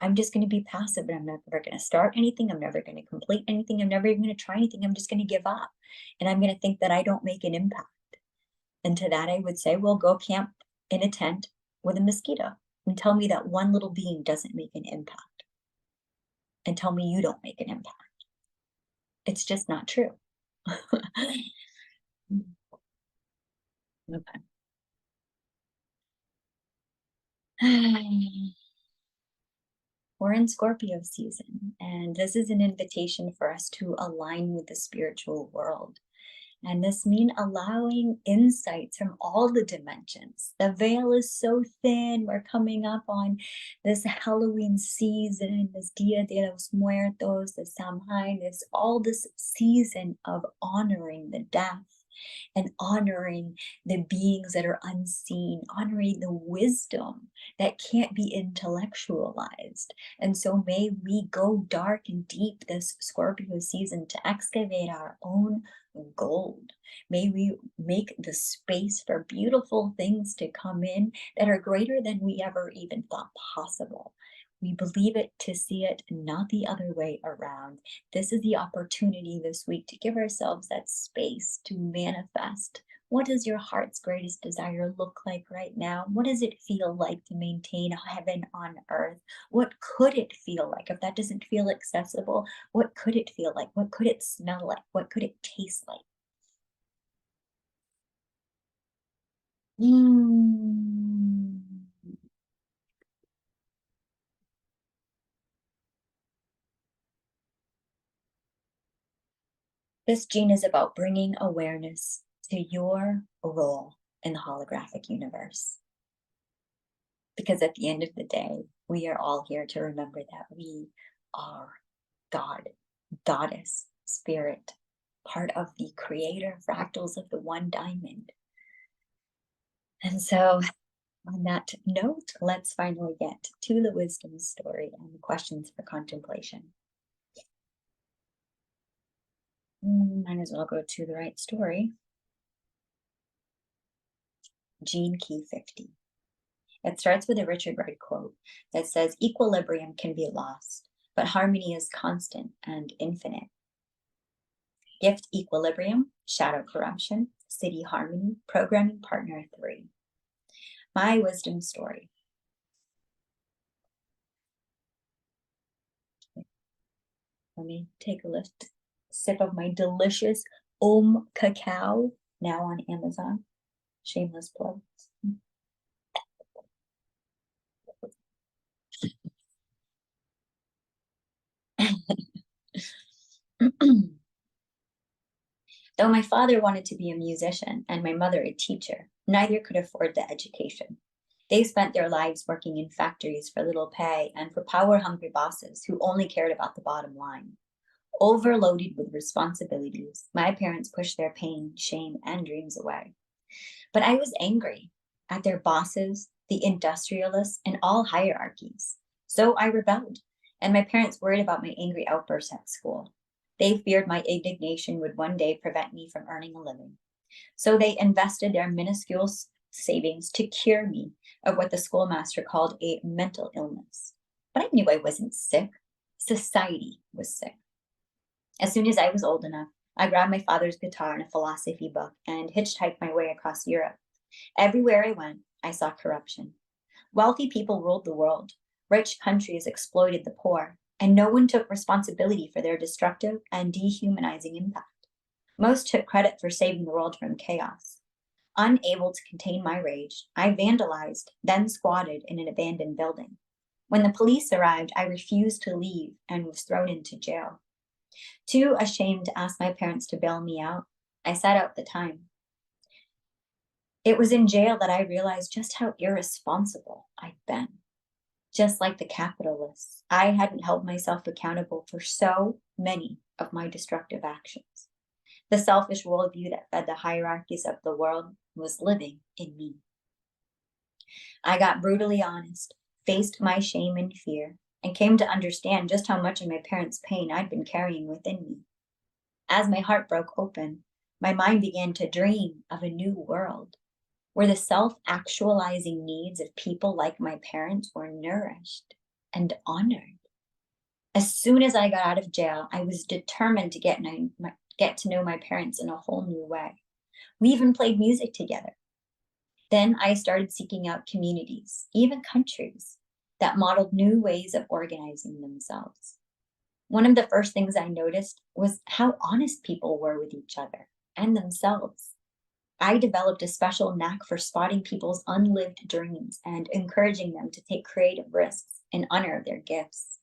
I'm just going to be passive, and I'm never going to start anything. I'm never going to complete anything. I'm never even going to try anything. I'm just going to give up. And I'm going to think that I don't make an impact. And to that, I would say, well, go camp in a tent with a mosquito and tell me that one little being doesn't make an impact. And tell me you don't make an impact. It's just not true. Okay. We're in Scorpio season, and this is an invitation for us to align with the spiritual world. And this means allowing insights from all the dimensions. The veil is so thin. We're coming up on this Halloween season, this Dia de los Muertos, the Samhain, this all this season of honoring the death, and honoring the beings that are unseen, honoring the wisdom that can't be intellectualized. And so may we go dark and deep this Scorpio season to excavate our own gold. May we make the space for beautiful things to come in that are greater than we ever even thought possible. We believe it to see it, not the other way around. This is the opportunity this week to give ourselves that space to manifest. What does your heart's greatest desire look like right now? What does it feel like to maintain heaven on earth? What could it feel like? If that doesn't feel accessible, what could it feel like? What could it smell like? What could it taste like? Mm. This gene is about bringing awareness to your role in the holographic universe. Because at the end of the day, we are all here to remember that we are God, goddess, spirit, part of the creator fractals of the one diamond. And so, on that note, let's finally get to the wisdom story and the questions for contemplation. Might as well go to the right story. Gene Key 50. It starts with a Richard Wright quote that says, "Equilibrium can be lost, but harmony is constant and infinite." Gift Equilibrium, Shadow Corruption, Siddhi Harmony, Programming Partner 3. My wisdom story. Let me take a sip of my delicious cacao, now on Amazon. Shameless plug. Though my father wanted to be a musician and my mother a teacher, neither could afford the education. They spent their lives working in factories for little pay and for power-hungry bosses who only cared about the bottom line. Overloaded with responsibilities, my parents pushed their pain, shame, and dreams away. But I was angry at their bosses, the industrialists, and all hierarchies. So I rebelled, and my parents worried about my angry outbursts at school. They feared my indignation would one day prevent me from earning a living. So they invested their minuscule savings to cure me of what the schoolmaster called a mental illness. But I knew I wasn't sick. Society was sick. As soon as I was old enough, I grabbed my father's guitar and a philosophy book and hitchhiked my way across Europe. Everywhere I went, I saw corruption. Wealthy people ruled the world. Rich countries exploited the poor, and no one took responsibility for their destructive and dehumanizing impact. Most took credit for saving the world from chaos. Unable to contain my rage, I vandalized, then squatted in an abandoned building. When the police arrived, I refused to leave and was thrown into jail. Too ashamed to ask my parents to bail me out, I sat out the time. It was in jail that I realized just how irresponsible I'd been. Just like the capitalists, I hadn't held myself accountable for so many of my destructive actions. The selfish worldview that fed the hierarchies of the world was living in me. I got brutally honest, faced my shame and fear, and came to understand just how much of my parents' pain I'd been carrying within me. As my heart broke open, my mind began to dream of a new world where the self-actualizing needs of people like my parents were nourished and honored. As soon as I got out of jail, I was determined to get to know my parents in a whole new way. We even played music together. Then I started seeking out communities, even countries, that modeled new ways of organizing themselves. One of the first things I noticed was how honest people were with each other and themselves. I developed a special knack for spotting people's unlived dreams and encouraging them to take creative risks in honor of their gifts.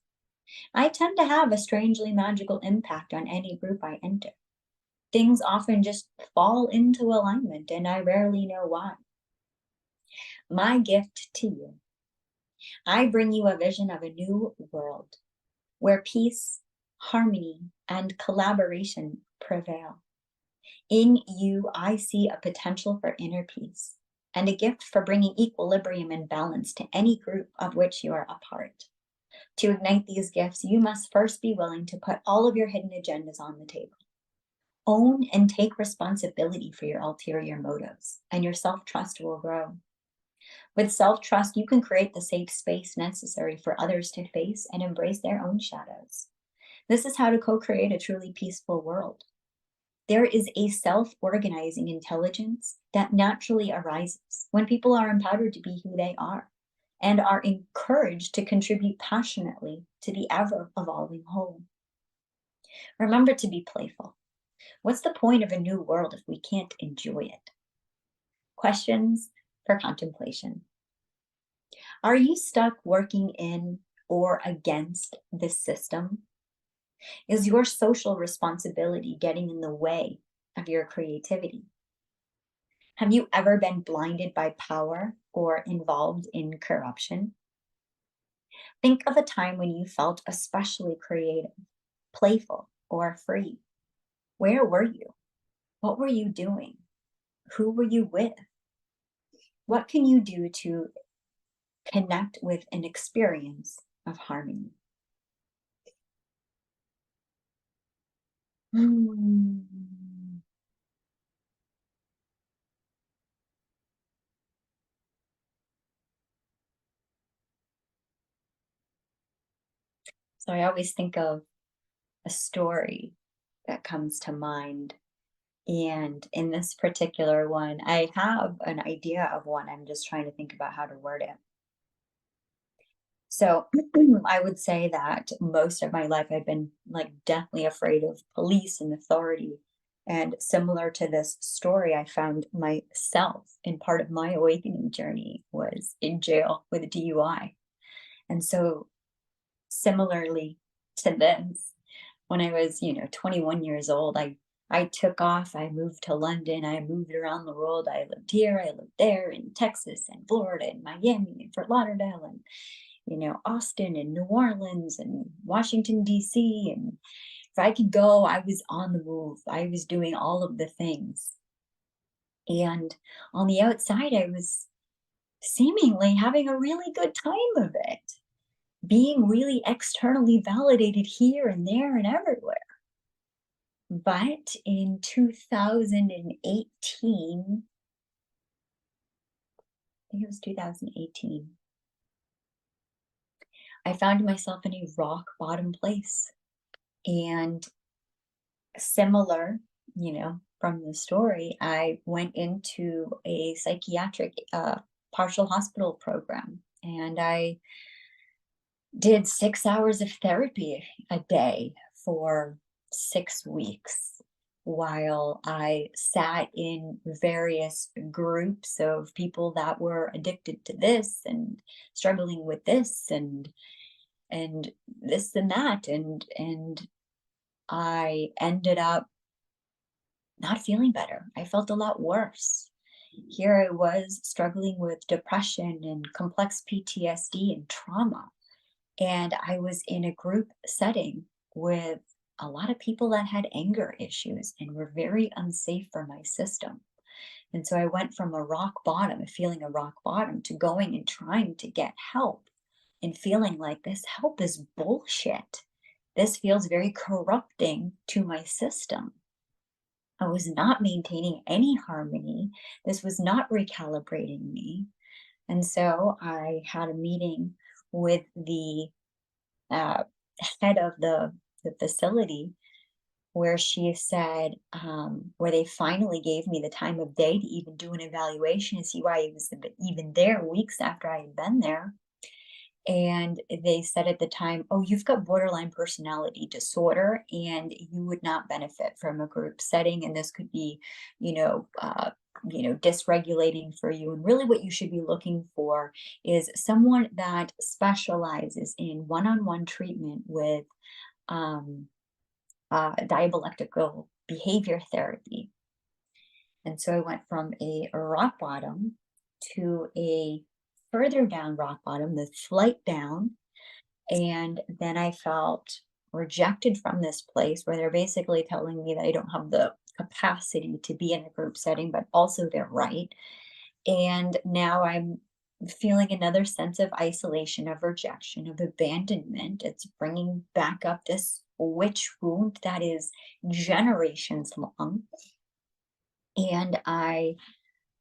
I tend to have a strangely magical impact on any group I enter. Things often just fall into alignment, and I rarely know why. My gift to you. I bring you a vision of a new world where peace, harmony, and collaboration prevail. In you, I see a potential for inner peace and a gift for bringing equilibrium and balance to any group of which you are a part. To ignite these gifts, you must first be willing to put all of your hidden agendas on the table. Own and take responsibility for your ulterior motives, and your self trust will grow. With self trust, you can create the safe space necessary for others to face and embrace their own shadows. This is how to co create a truly peaceful world. There is a self organizing intelligence that naturally arises when people are empowered to be who they are and are encouraged to contribute passionately to the ever evolving whole. Remember to be playful. What's the point of a new world if we can't enjoy it? Questions for contemplation. Are you stuck working in or against this system? Is your social responsibility getting in the way of your creativity? Have you ever been blinded by power or involved in corruption? Think of a time when you felt especially creative, playful, or free. Where were you? What were you doing? Who were you with? What can you do to connect with an experience of harmony? Hmm. So I always think of a story that comes to mind. And in this particular one, I have an idea of one. I'm just trying to think about how to word it. So I would say that most of my life I've been like deathly afraid of police and authority. And similar to this story, I found myself in part of my awakening journey was in jail with a DUI. And so similarly to this, when I was, 21 years old, I took off, I moved to London, I moved around the world. I lived here, I lived there in Texas and Florida and Miami and Fort Lauderdale and Austin and New Orleans and Washington D.C. and if I could go, I was on the move. I was doing all of the things. And on the outside, I was seemingly having a really good time of it, being really externally validated here and there and everywhere. But in 2018, I think it was 2018, I found myself in a rock bottom place. And similar, from the story, I went into a psychiatric partial hospital program and I did 6 hours of therapy a day for 6 weeks while I sat in various groups of people that were addicted to this and struggling with this and this and that and I ended up not feeling better. I felt a lot worse. Here I was struggling with depression and complex PTSD and trauma. And I was in a group setting with a lot of people that had anger issues and were very unsafe for my system. And so I went from a rock bottom, feeling a rock bottom, to going and trying to get help and feeling like this help is bullshit. This feels very corrupting to my system. I was not maintaining any harmony. This was not recalibrating me. And so I had a meeting with the uh, head of the facility where she said, where they finally gave me the time of day to even do an evaluation and see why I was even there weeks after I had been there. And they said at the time, "Oh, you've got borderline personality disorder, and you would not benefit from a group setting, and this could be, you know, uh, dysregulating for you. And really, what you should be looking for is someone that specializes in one-on-one treatment with um, dialectical behavior therapy." And so I went from a rock bottom to a further down rock bottom, the flight down. And then I felt rejected from this place where they're basically telling me that I don't have the capacity to be in a group setting, but also they're right. And now I'm feeling another sense of isolation, of rejection, of abandonment. It's bringing back up this witch wound that is generations long. And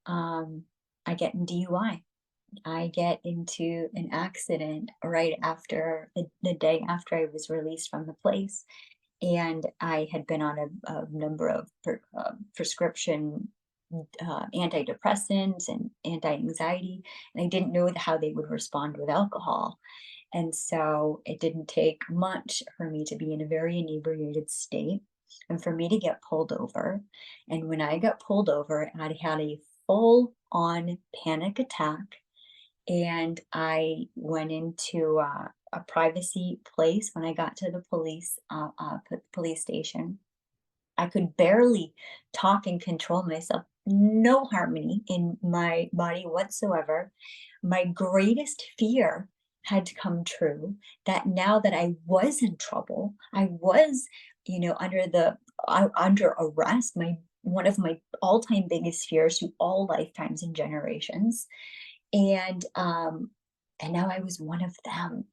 um, I get in DUI. I get into an accident right after the day after I was released from the place. And I had been on a number of prescription antidepressants and anti-anxiety, and I didn't know how they would respond with alcohol. And so it didn't take much for me to be in a very inebriated state and for me to get pulled over. And when I got pulled over, I had a full on panic attack, and I went into a privacy place when I got to the police station. I could barely talk and control myself. No harmony in my body whatsoever. My greatest fear had come true, that now that I was in trouble, I was, under arrest. My One of my all-time biggest fears through all lifetimes and generations. And and now I was one of them.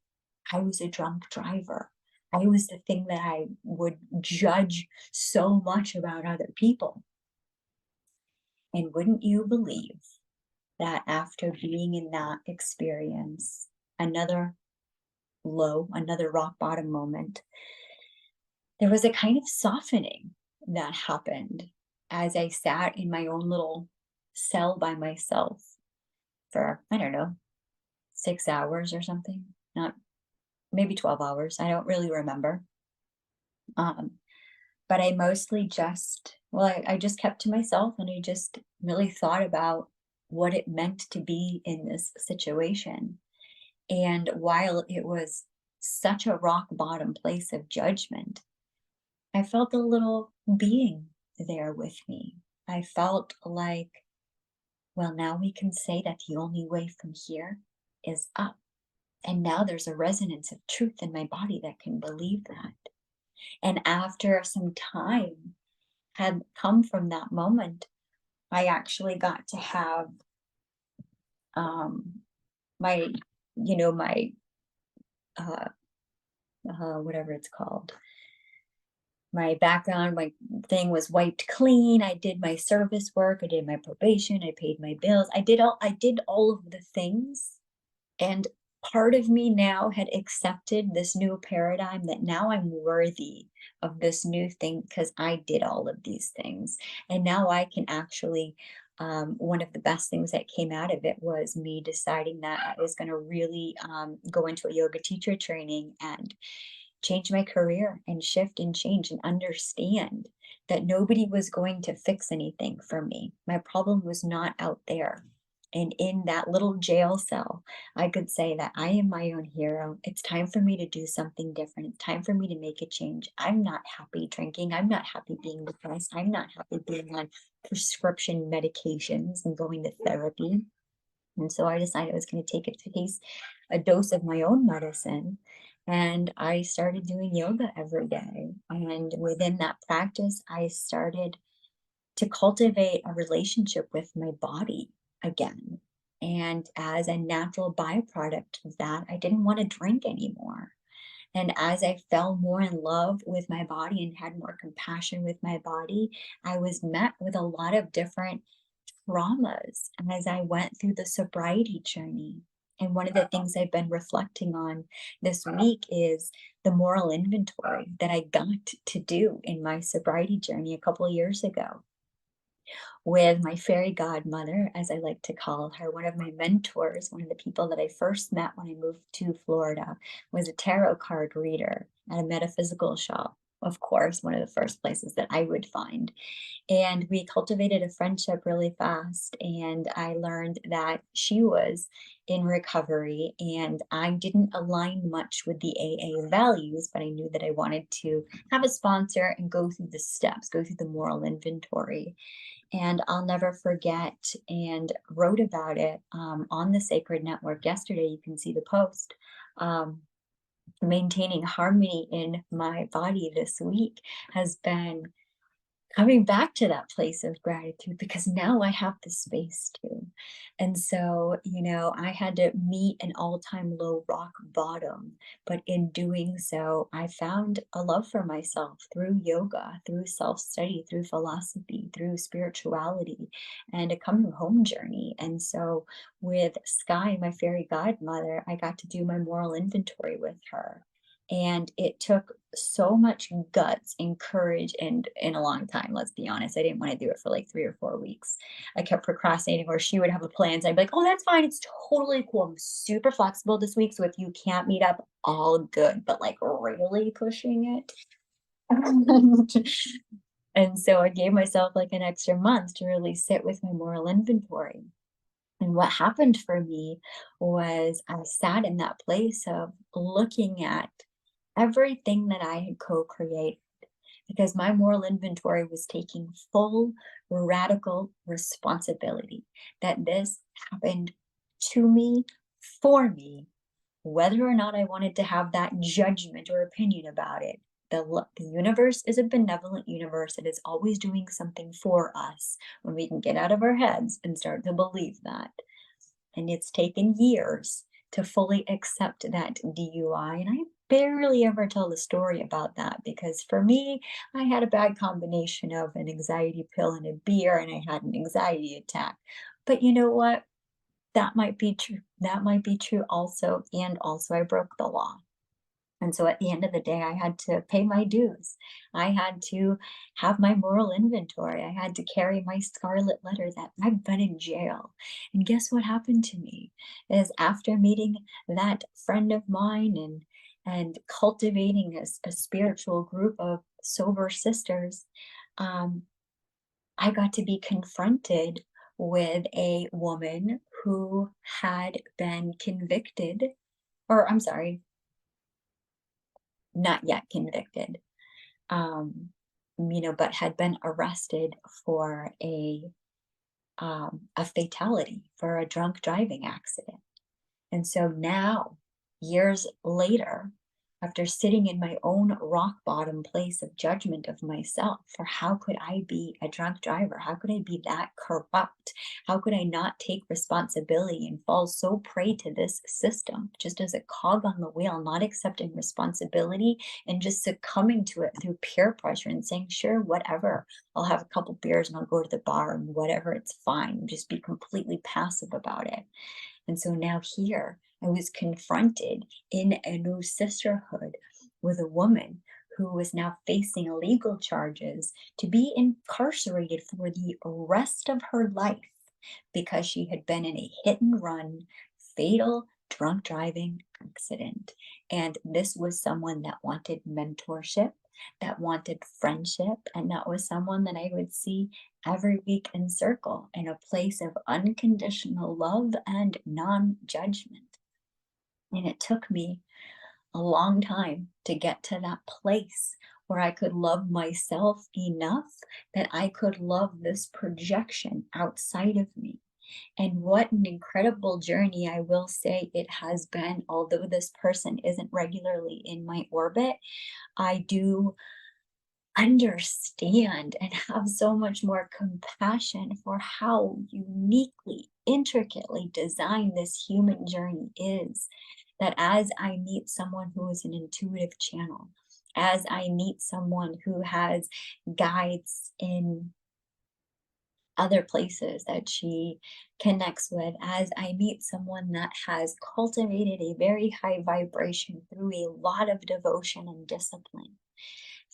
I was a drunk driver. I was the thing that I would judge so much about other people. And wouldn't you believe that after being in that experience, another another rock bottom moment, there was a kind of softening that happened as I sat in my own little cell by myself for, I don't know, 6 hours or something. Not maybe 12 hours. I don't really remember. Um, but I mostly just, well, I just kept to myself and I just really thought about what it meant to be in this situation. And while it was such a rock bottom place of judgment, I felt a little being there with me. I felt like, well, now we can say that the only way from here is up. And now there's a resonance of truth in my body that can believe that. And after some time had come from that moment, I actually got to have um, my, my uh, whatever it's called, my background, my thing was wiped clean. I did my service work. I did my probation. I paid my bills. I did all of the things. And part of me now had accepted this new paradigm that now I'm worthy of this new thing because I did all of these things. And now I can actually, one of the best things that came out of it was me deciding that I was going to really go into a yoga teacher training and change my career and shift and change and understand that nobody was going to fix anything for me. My problem was not out there. And in that little jail cell, I could say that I am my own hero. It's time for me to do something different. It's time for me to make a change. I'm not happy drinking. I'm not happy being depressed. I'm not happy being on prescription medications and going to therapy. And so I decided I was going to take a dose of my own medicine. And I started doing yoga every day. And within that practice, I started to cultivate a relationship with my body again. And as a natural byproduct of that, I didn't want to drink anymore. And as I fell more in love with my body and had more compassion with my body, I was met with a lot of different traumas as I went through the sobriety journey. And one of the things I've been reflecting on this week is the moral inventory that I got to do in my sobriety journey a couple of years ago with my fairy godmother, as I like to call her. One of my mentors, one of the people that I first met when I moved to Florida, was a tarot card reader at a metaphysical shop. Of course, one of the first places that I would find. And we cultivated a friendship really fast. And I learned that she was in recovery and I didn't align much with the AA values, but I knew that I wanted to have a sponsor and go through the steps, go through the moral inventory. And I'll never forget and wrote about it on the Sacred Network yesterday. You can see the post. Um, maintaining harmony in my body this week has been coming back to that place of gratitude because now I have the space to. And so, I had to meet an all-time low rock bottom, but in doing so, I found a love for myself through yoga, through self-study, through philosophy, through spirituality, and a coming home journey. And so, with Sky, my fairy godmother, I got to do my moral inventory with her. And it took so much guts and courage and in a long time, let's be honest. I didn't want to do it for like 3 or 4 weeks. I kept procrastinating, or she would have a plan. So I'd be like, oh, that's fine. It's totally cool. I'm super flexible this week. So if you can't meet up, all good. But like really pushing it. And so I gave myself like an extra month to really sit with my moral inventory. And what happened for me was I sat in that place of looking at everything that I had co-created because my moral inventory was taking full radical responsibility that this happened to me, for me, whether or not I wanted to have that judgment or opinion about it. The universe is a benevolent universe. It is always doing something for us when we can get out of our heads and start to believe that. And it's taken years to fully accept that DUI. And I barely ever tell the story about that because for me, I had a bad combination of an anxiety pill and a beer, and I had an anxiety attack. But you know what? That might be true. That might be true also. And also, I broke the law. And so at the end of the day, I had to pay my dues. I had to have my moral inventory. I had to carry my scarlet letter that I've been in jail. And guess what happened to me? Is after meeting that friend of mine and cultivating a spiritual group of sober sisters, um, I got to be confronted with a woman who had been convicted, or I'm sorry, not yet convicted, um, but had been arrested for a fatality, for a drunk driving accident. And so now, years later, after sitting in my own rock bottom place of judgment of myself, for how could I be a drunk driver? How could I be that corrupt? How could I not take responsibility and fall so prey to this system, just as a cog on the wheel, not accepting responsibility and just succumbing to it through peer pressure and saying, sure, whatever, I'll have a couple beers and I'll go to the bar and whatever, it's fine. Just be completely passive about it. And so now here I was confronted in a new sisterhood with a woman who was now facing legal charges to be incarcerated for the rest of her life because she had been in a hit and run, fatal drunk driving accident. And this was someone that wanted mentorship, that wanted friendship, and that was someone that I would see every week in circle in a place of unconditional love and non judgment. And it took me a long time to get to that place where I could love myself enough that I could love this projection outside of me. And what an incredible journey, I will say it has been. Although this person isn't regularly in my orbit, I do understand and have so much more compassion for how uniquely, intricately designed this human journey is. That as I meet someone who is an intuitive channel, as I meet someone who has guides in other places that she connects with, as I meet someone that has cultivated a very high vibration through a lot of devotion and discipline,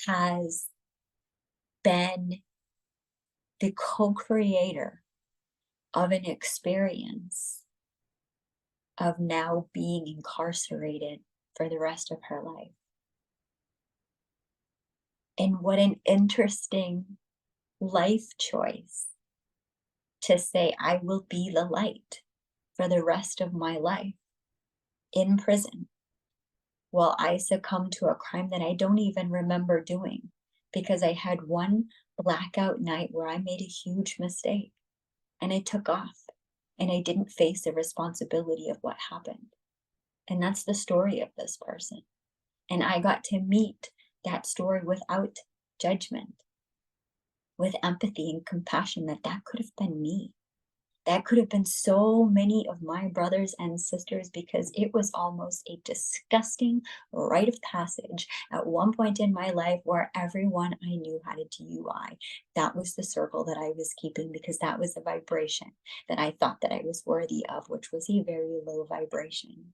has been the co creator of an experience of now being incarcerated for the rest of her life. And what an interesting life choice to say, I will be the light for the rest of my life in prison while I succumb to a crime that I don't even remember doing because I had one blackout night where I made a huge mistake and I took off and I didn't face the responsibility of what happened. And that's the story of this person. And I got to meet that story without judgment, with empathy and compassion, that that could have been me. That could have been so many of my brothers and sisters, because it was almost a disgusting rite of passage at one point in my life where everyone I knew had a DUI. That was the circle that I was keeping, because that was the vibration that I thought that I was worthy of, which was a very low vibration.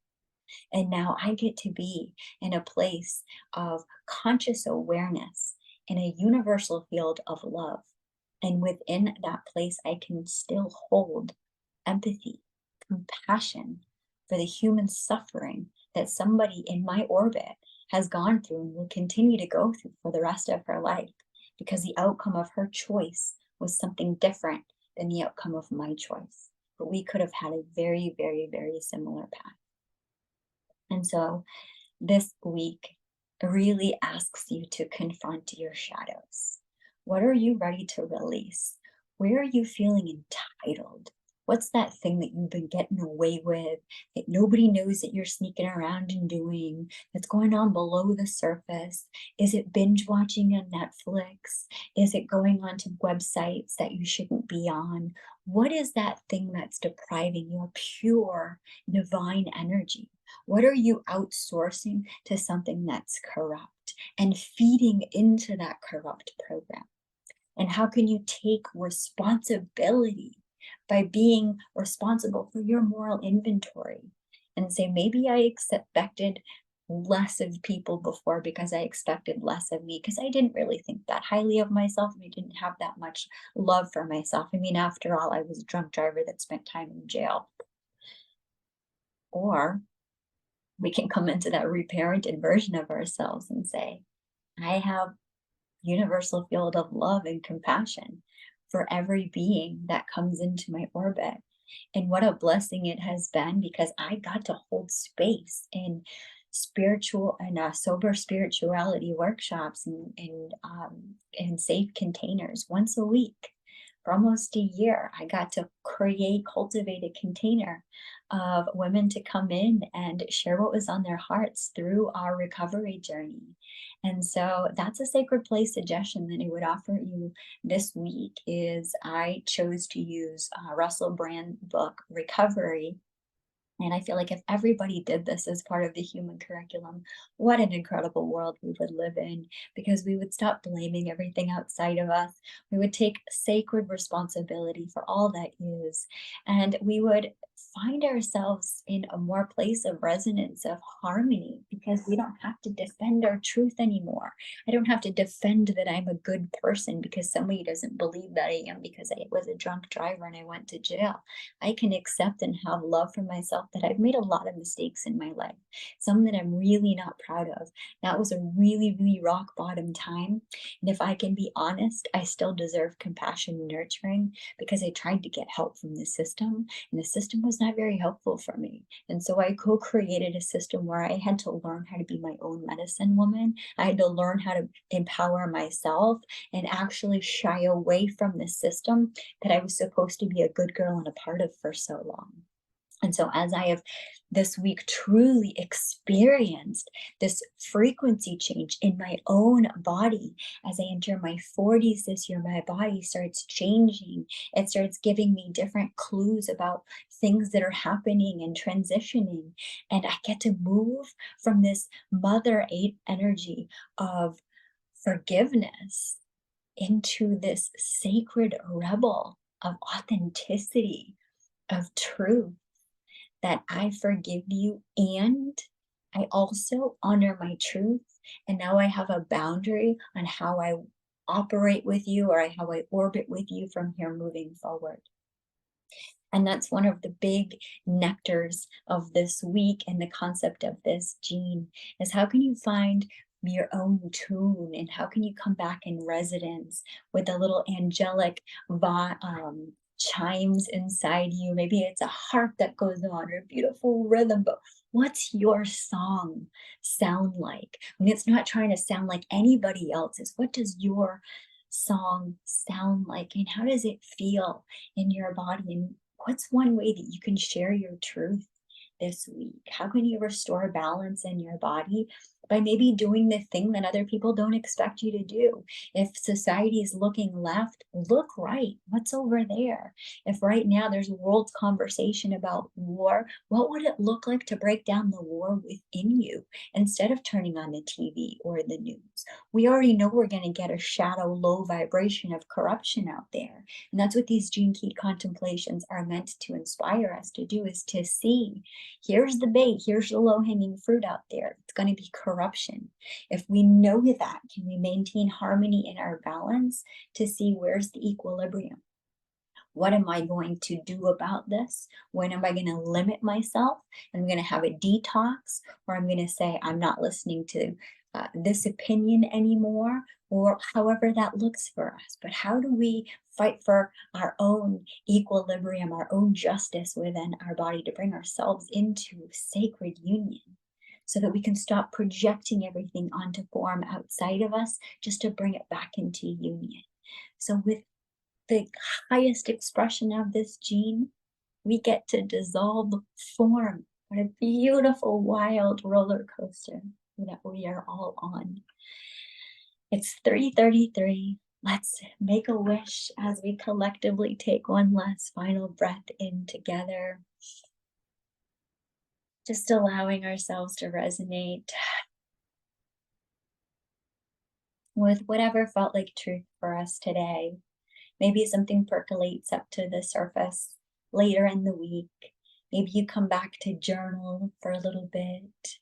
And now I get to be in a place of conscious awareness in a universal field of love. And within that place, I can still hold empathy, compassion for the human suffering that somebody in my orbit has gone through and will continue to go through for the rest of her life, because the outcome of her choice was something different than the outcome of my choice. But we could have had a very, very, very similar path. And so this week really asks you to confront your shadows. What are you ready to release? Where are you feeling entitled? What's that thing that you've been getting away with, that nobody knows that you're sneaking around and doing, that's going on below the surface? Is it binge watching on Netflix? Is it going onto websites that you shouldn't be on? What is that thing that's depriving your pure divine energy? What are you outsourcing to something that's corrupt and feeding into that corrupt program? And how can you take responsibility by being responsible for your moral inventory and say, maybe I expected less of people before because I expected less of me, because I didn't really think that highly of myself and I didn't have that much love for myself. I mean, after all, I was a drunk driver that spent time in jail. Or we can come into that reparented version of ourselves and say, I have universal field of love and compassion for every being that comes into my orbit. And what a blessing it has been, because I got to hold space in spiritual and sober spirituality workshops and safe containers once a week. For almost a year, I got to cultivate a container of women to come in and share what was on their hearts through our recovery journey. And so that's a sacred play suggestion that I would offer you this week. Is I chose to use Russell Brand book Recovery. And I feel like if everybody did this as part of the human curriculum, what an incredible world we would live in, because we would stop blaming everything outside of us. We would take sacred responsibility for all that is, and we would find ourselves in a more place of resonance, of harmony, because we don't have to defend our truth anymore. I don't have to defend that I'm a good person because somebody doesn't believe that I am, because I was a drunk driver and I went to jail. I can accept and have love for myself that I've made a lot of mistakes in my life, some that I'm really not proud of. That was a really, really rock bottom time. And if I can be honest, I still deserve compassion and nurturing, because I tried to get help from the system and the system was not very helpful for me. And so I co created a system where I had to learn how to be my own medicine woman. I had to learn how to empower myself and actually shy away from the system that I was supposed to be a good girl and a part of for so long. And so, as I have this week truly experienced this frequency change in my own body, as I enter my 40s this year, my body starts changing. It starts giving me different clues about things that are happening and transitioning. And I get to move from this mother eight energy of forgiveness into this sacred rebel of authenticity, of truth, that I forgive you and I also honor my truth. And now I have a boundary on how I operate with you, or how I orbit with you from here moving forward. And that's one of the big nectars of this week, and the concept of this gene is, how can you find your own tune, and how can you come back in resonance with the little angelic chimes inside you? Maybe it's a harp that goes on, or a beautiful rhythm, but what's your song sound like? I mean, it's not trying to sound like anybody else's. What does your song sound like, and how does it feel in your body? And what's one way that you can share your truth this week? How can you restore balance in your body by maybe doing the thing that other people don't expect you to do? If society is looking left, look right. What's over there? If right now there's a world conversation about war, what would it look like to break down the war within you instead of turning on the TV or the news? We already know we're going to get a shadow, low vibration of corruption out there. And that's what these Gene Key contemplations are meant to inspire us to do, is to see, here's the bait, here's the low-hanging fruit out there. It's going to be corruption. If we know that, can we maintain harmony in our balance to see where's the equilibrium? What am I going to do about this? When am I going to limit myself? I'm going to have a detox, or I'm going to say, I'm not listening to this opinion anymore, or however that looks for us. But how do we fight for our own equilibrium, our own justice within our body to bring ourselves into sacred union, so that we can stop projecting everything onto form outside of us just to bring it back into union? So with the highest expression of this gene, we get to dissolve form. What a beautiful, wild roller coaster that we are all on. It's 3:33. Let's make a wish as we collectively take one last final breath in together. Just allowing ourselves to resonate with whatever felt like truth for us today. Maybe something percolates up to the surface later in the week. Maybe you come back to journal for a little bit.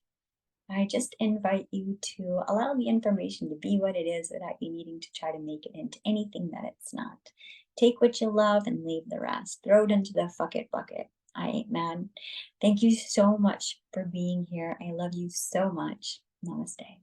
I just invite you to allow the information to be what it is without you needing to try to make it into anything that it's not. Take what you love and leave the rest. Throw it into the fuck it bucket. I ain't mad. Thank you so much for being here. I love you so much. Namaste.